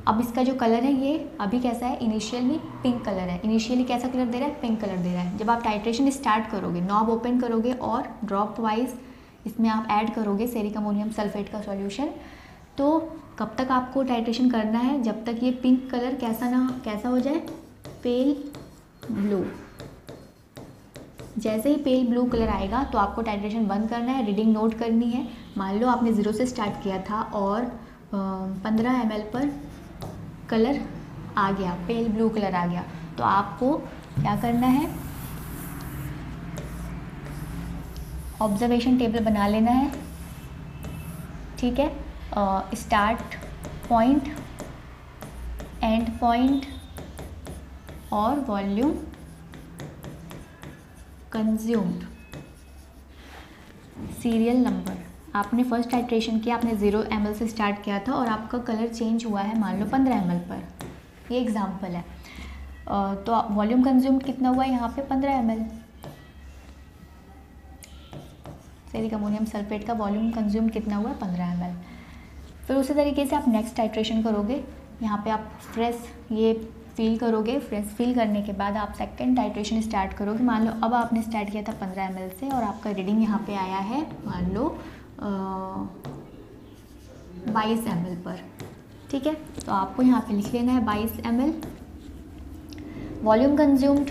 अब इसका जो कलर है ये अभी कैसा है, इनिशियली पिंक कलर है। इनिशियली कैसा कलर दे रहा है, पिंक कलर दे रहा है। जब आप टाइट्रेशन स्टार्ट करोगे, नॉब ओपन करोगे और ड्रॉप वाइज इसमें आप ऐड करोगे सेरिक अमोनियम सल्फेट का सॉल्यूशन, तो कब तक आपको टाइट्रेशन करना है, जब तक ये पिंक कलर कैसा हो जाए, पेल ब्लू। जैसे ही पेल ब्लू कलर आएगा तो आपको टाइट्रेशन बंद करना है, रीडिंग नोट करनी है। मान लो आपने 0 से स्टार्ट किया था और 15 ml पर कलर आ गया, पेल ब्लू कलर आ गया, तो आपको क्या करना है, ऑब्जर्वेशन टेबल बना लेना है, ठीक है, स्टार्ट पॉइंट, एंड पॉइंट और वॉल्यूम कंज्यूम्ड, सीरियल नंबर। आपने फर्स्ट टाइट्रेशन किया, आपने 0 ml से स्टार्ट किया था और आपका कलर चेंज हुआ है मान लो 15 ml पर, ये एग्जांपल है। तो वॉल्यूम कंज्यूम्ड कितना हुआ है यहाँ पे, 15 ml। सेरिक अमोनियम सल्फेट का वॉल्यूम कंज्यूम्ड कितना हुआ है, 15 ml। फिर उसी तरीके से आप नेक्स्ट टाइट्रेशन करोगे, यहाँ पे आप फ्रेश ये फिल करोगे, फ्रेश फिल करने के बाद आप सेकेंड टाइट्रेशन स्टार्ट करोगे। मान लो अब आपने स्टार्ट किया था 15 ml से और आपका रीडिंग यहाँ पे आया है मान लो 22 ml पर, ठीक है, तो आपको यहाँ पे लिख लेना है 22 ml। वॉल्यूम कंज्यूम्ड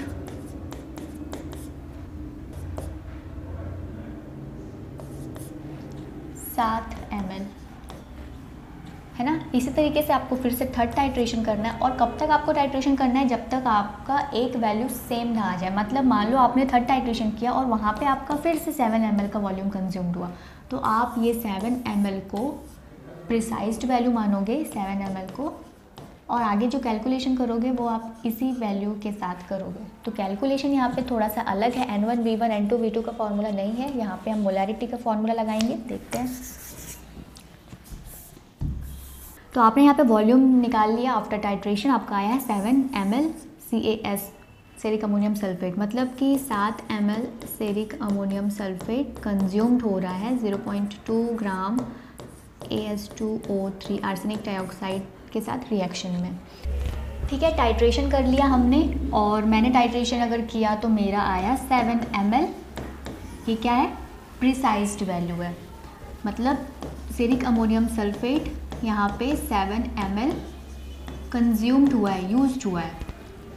7 ml, है ना। इसी तरीके से आपको फिर से थर्ड टाइट्रेशन करना है, और कब तक आपको टाइट्रेशन करना है, जब तक आपका एक वैल्यू सेम ना आ जाए। मतलब मान लो आपने थर्ड टाइट्रेशन किया और वहाँ पे आपका फिर से 7 ml का वॉल्यूम कंज्यूम्ड हुआ, तो आप ये 7 ml को प्रिसाइज्ड वैल्यू मानोगे 7 ml को, और आगे जो कैलकुलेशन करोगे वो आप इसी वैल्यू के साथ करोगे। तो कैलकुलेशन यहाँ पे थोड़ा सा अलग है, N1V1 N2V2 का फॉर्मूला नहीं है, यहाँ पे हम मोलैरिटी का फॉर्मूला लगाएंगे, देखते हैं। तो आपने यहाँ पे वॉल्यूम निकाल लिया आफ्टर टाइट्रेशन, आपका आया है 7 ml CaS ceric ammonium sulphate, मतलब कि 7 ml ceric ammonium sulphate consumed हो रहा है 0.2 ग्राम AS2O3 आर्सेनिक डाइऑक्साइड के साथ रिएक्शन में, ठीक है। टाइट्रेशन कर लिया हमने, और मैंने टाइट्रेशन अगर किया तो मेरा आया 7 ml, ये क्या है, प्रिसाइज्ड वैल्यू है, मतलब सेरिक अमोनियम सल्फेट यहाँ पे 7 ml कंज्यूम्ड हुआ है, यूज्ड हुआ है,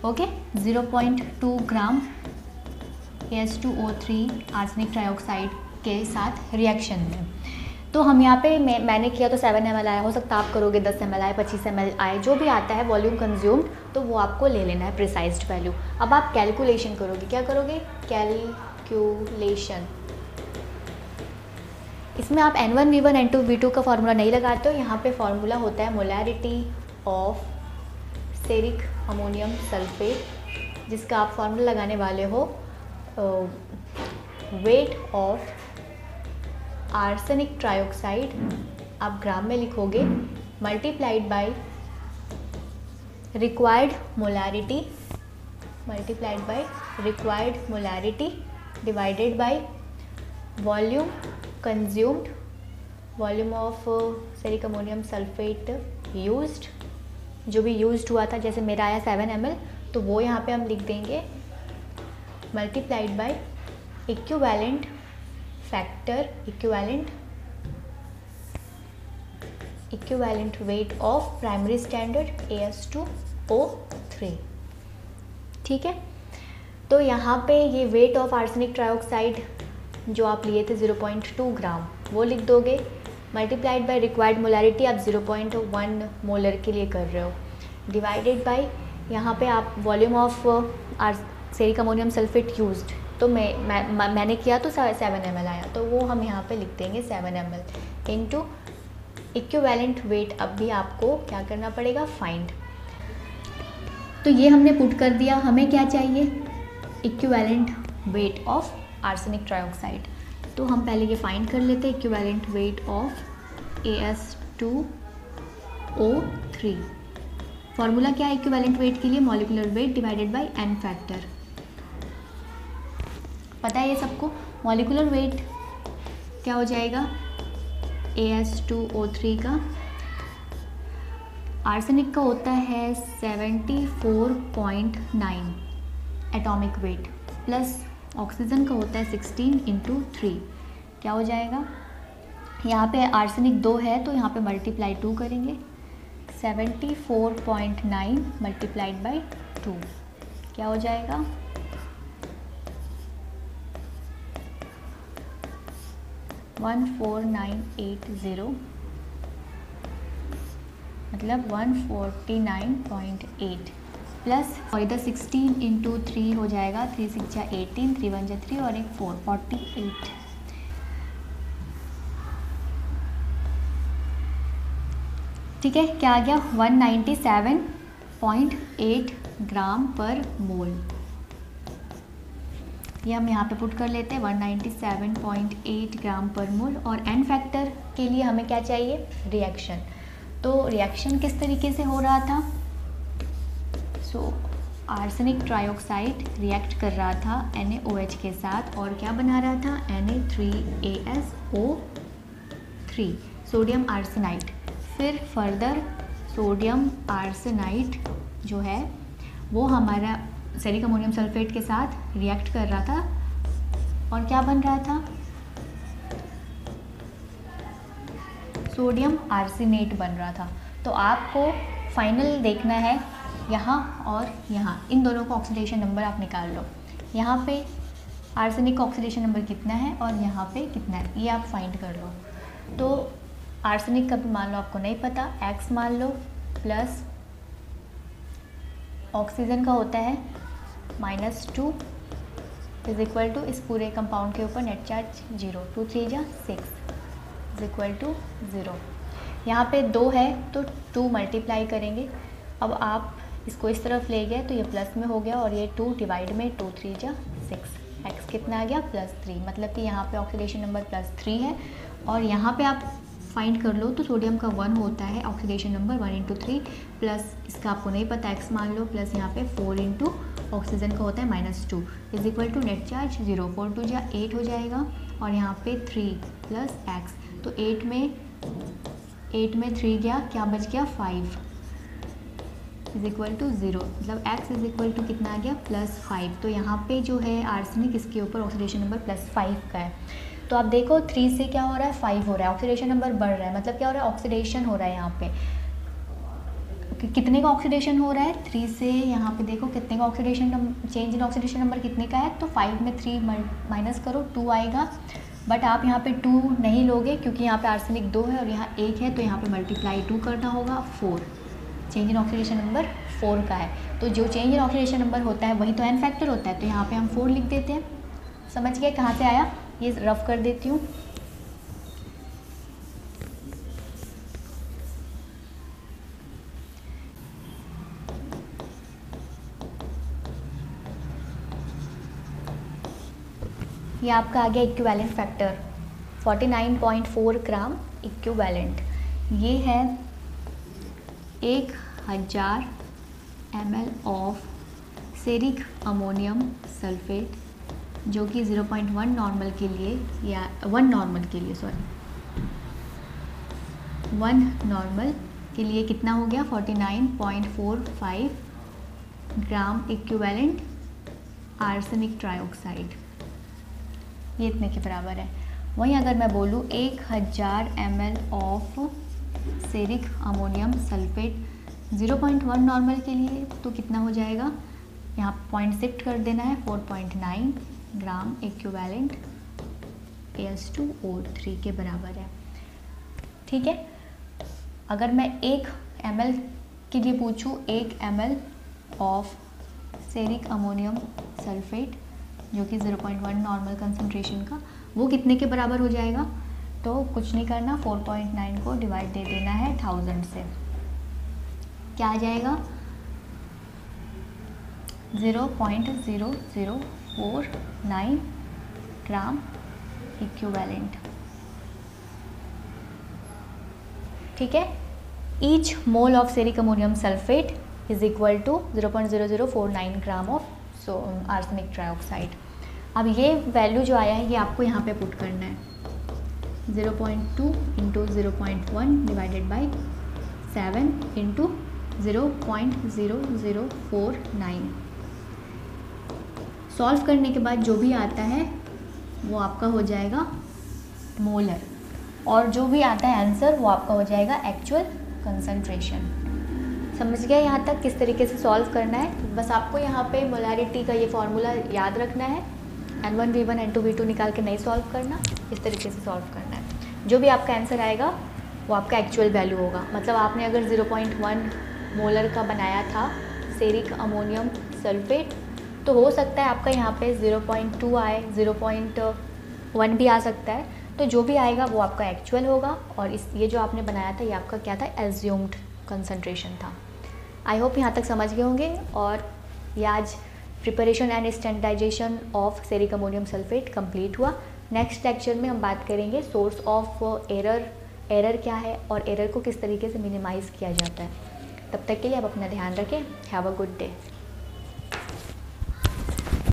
ओके। 0.2 ग्राम AS2O3 आर्सेनिक ट्राइऑक्साइड के साथ रिएक्शन में। तो हम यहाँ पे मैंने किया तो 7 ml आया, हो सकता है आप करोगे 10 ml आए, 25 ml आए, जो भी आता है वॉल्यूम कंज्यूम्ड, तो वो आपको ले लेना है प्रिसाइज्ड वैल्यू। अब आप कैलकुलेशन करोगे, क्या करोगे, कैलकुलेशन। इसमें आप N1V1 N2V2 का फार्मूला नहीं लगाते हो, यहाँ पे फार्मूला होता है molarity of ceric ammonium sulphate, जिसका आप फार्मूला लगाने वाले हो वेट ऑफ आर्सेनिक ट्राइऑक्साइड, आप ग्राम में लिखोगे, multiplied by required molarity, multiplied by required molarity divided by volume consumed, volume of ceric ammonium sulphate used, जो भी यूज्ड हुआ था, जैसे मेरा आया 7 ml, तो वो यहाँ पे हम लिख देंगे multiplied by equivalent factor, equivalent weight of primary standard AS2O3, ठीक है। तो यहाँ पे ये वेट ऑफ आर्सेनिक ट्राइऑक्साइड जो आप लिए थे 0.2 ग्राम, वो लिख दोगे, मल्टीप्लाइड बाय रिक्वायर्ड मोलैरिटी आप 0.1 मोलर के लिए कर रहे हो, डिवाइडेड बाय यहाँ पे आप volume of ceric ammonium sulphate used, तो मैंने किया तो 7 ml आया, तो वो हम यहाँ पे लिख देंगे 7 ml इंटू इक्विवेलेंट वेट। अब भी आपको क्या करना पड़ेगा, फाइंड। तो ये हमने पुट कर दिया। हमें क्या चाहिए, equivalent weight of arsenic trioxide. तो हम पहले ये फाइंड कर लेते हैं, equivalent weight of AS2O3। Formula क्या है इक्विवेलेंट वेट के लिए, molecular weight divided bye n factor. पता है ये सबको। मॉलिक्यूलर वेट क्या हो जाएगा, AS2O3 का, आर्सेनिक का होता है 74.9 एटॉमिक वेट, प्लस ऑक्सीजन का होता है 16 × 3। क्या हो जाएगा, यहाँ पे आर्सेनिक 2 है तो यहाँ पे मल्टीप्लाई 2 करेंगे, 74.9 मल्टीप्लाइड बाई 2 क्या हो जाएगा, 14980, मतलब 149.8 प्लस, और इधर 16 × 3 हो जाएगा, 3 6 18, 3 1 3 और एक 4 48। ठीक है, क्या आ गया, 197.8 ग्राम पर मोल। ये हम यहाँ पे पुट कर लेते हैं 197.8 ग्राम पर मोल। और एन फैक्टर के लिए हमें क्या चाहिए, रिएक्शन। तो रिएक्शन किस तरीके से हो रहा था, आर्सेनिक ट्राइऑक्साइड रिएक्ट कर रहा था NaOH के साथ और क्या बना रहा था, Na3ASO3 सोडियम आर्सेनाइड। फिर फर्दर सोडियम आर्सेनाइड जो है वो हमारा सेरिक अमोनियम सल्फेट के साथ रिएक्ट कर रहा था और क्या बन रहा था, सोडियम आर्सेनेट बन रहा था। तो आपको फाइनल देखना है यहाँ और यहाँ, इन दोनों का ऑक्सीडेशन नंबर आप निकाल लो। यहाँ पे आर्सेनिक का ऑक्सीडेशन नंबर कितना है और यहाँ पे कितना है, ये आप फाइंड कर लो। तो आर्सेनिक का भी मान लो आपको नहीं पता, X मान लो, प्लस ऑक्सीजन का होता है -2 इज इक्वल टू, इस पूरे कंपाउंड के ऊपर net charge 0, 2 3 6 is equal to 0। यहाँ पे 2 है तो 2 मल्टीप्लाई करेंगे। अब आप इसको इस तरफ ले गए तो ये प्लस में हो गया और ये 2 डिवाइड में 2 3 6, एक्स कितना आ गया, +3, मतलब कि यहाँ पे ऑक्सीडेशन नंबर +3 है। और यहाँ पे आप फाइंड कर लो तो सोडियम का 1 होता है ऑक्सीडेशन नंबर 1 × 3, प्लस इसका आपको नहीं पता एक्स मान लो, प्लस यहाँ पे 4 × ऑक्सीजन का होता है -2 is equal to net charge 0, 4 2 8 हो जाएगा और यहाँ पे 3 प्लस एक्स, तो 8 में 3 गया, क्या बच गया 5 इज इक्वल टू 0, मतलब x इज इक्वल टू कितना आ गया +5। तो यहाँ पे जो है आर्सेनिक इसके ऊपर ऑक्सीडेशन नंबर +5 का है। तो आप देखो 3 से क्या हो रहा है, 5 हो रहा है, ऑक्सीडेशन नंबर बढ़ रहा है, मतलब क्या हो रहा है, ऑक्सीडेशन हो रहा है। यहाँ पे कितने का ऑक्सीडेशन हो रहा है, 3 से यहाँ पे देखो कितने का oxidation, change in oxidation number कितने का है, तो 5 में 3 माइनस करो 2 आएगा। बट आप यहाँ पे 2 नहीं लोगे क्योंकि यहाँ पे आर्सेनिक 2 है और यहाँ 1 है, तो यहाँ पे मल्टीप्लाई 2 करना होगा, 4, चेंज इन ऑक्सीडेशन नंबर 4 का है। तो जो चेंज इन ऑक्सीडेशन नंबर होता है वही तो एन फैक्टर होता है, तो यहाँ पे हम 4 लिख देते हैं। समझ गए कहाँ से आया, ये रफ कर देती हूँ। ये आपका आ गया इक्विवेलेंट फैक्टर 49.4 ग्राम इक्विवेलेंट। ये है 1000 ml of ceric ammonium sulphate, जो कि 0.1 नॉर्मल के लिए या 1 नॉर्मल के लिए 1 नॉर्मल के लिए कितना हो गया, 49.45 ग्राम इक्विवेलेंट आर्सेनिक ट्राइऑक्साइड, ये इतने के बराबर है। वहीं अगर मैं बोलूँ 1000 ml of ceric ammonium sulphate 0.1 normal के लिए तो कितना हो जाएगा, यहाँ पॉइंट शिफ्ट कर देना है, 4.9 ग्राम इक्विवेलेंट AS2O3 के बराबर है। ठीक है, अगर मैं 1 ml के लिए पूछूँ, 1 ml of ceric ammonium sulphate जो कि 0.1 नॉर्मल कंसंट्रेशन का, वो कितने के बराबर हो जाएगा? तो कुछ नहीं करना, 4.9 को डिवाइड दे देना है 1000 से, क्या आ जाएगा? 0.0049 ग्राम इक्विवेलेंट। ठीक है, each mole of ceric ammonium sulphate is equal to 0.0049 gram of arsenic trioxide. अब ये वैल्यू जो आया है ये आपको यहाँ पे पुट करना है, 0.2 into 0.1 divided by 7 into 0.0049। Solve करने के बाद जो भी आता है वो आपका हो जाएगा मोलर, और जो भी आता है आंसर वो आपका हो जाएगा एक्चुअल कंसंट्रेशन। समझ गया यहाँ तक किस तरीके से सॉल्व करना है? बस आपको यहाँ पे मोलैरिटी का ये फार्मूला याद रखना है, N1V1 N2V2 निकाल के नहीं सॉल्व करना, इस तरीके से सॉल्व करना है। जो भी आपका आंसर आएगा वो आपका एक्चुअल वैल्यू होगा। मतलब आपने अगर 0.1 मोलर का बनाया था सेरिक अमोनियम सल्फेट, तो हो सकता है आपका यहाँ पे 0.2 आए, 0.1 भी आ सकता है। तो जो भी आएगा वो आपका एक्चुअल होगा, और ये जो आपने बनाया था ये आपका क्या था? एज्यूम्ड कंसंट्रेशन था। आई होप यहाँ तक समझ गए होंगे। और ये आज preparation and standardisation of ceric ammonium sulphate complete हुआ। नेक्स्ट लेक्चर में हम बात करेंगे सोर्स ऑफ एरर क्या है और एरर को किस तरीके से मिनिमाइज़ किया जाता है। तब तक के लिए आप अपना ध्यान रखें। Have a good day.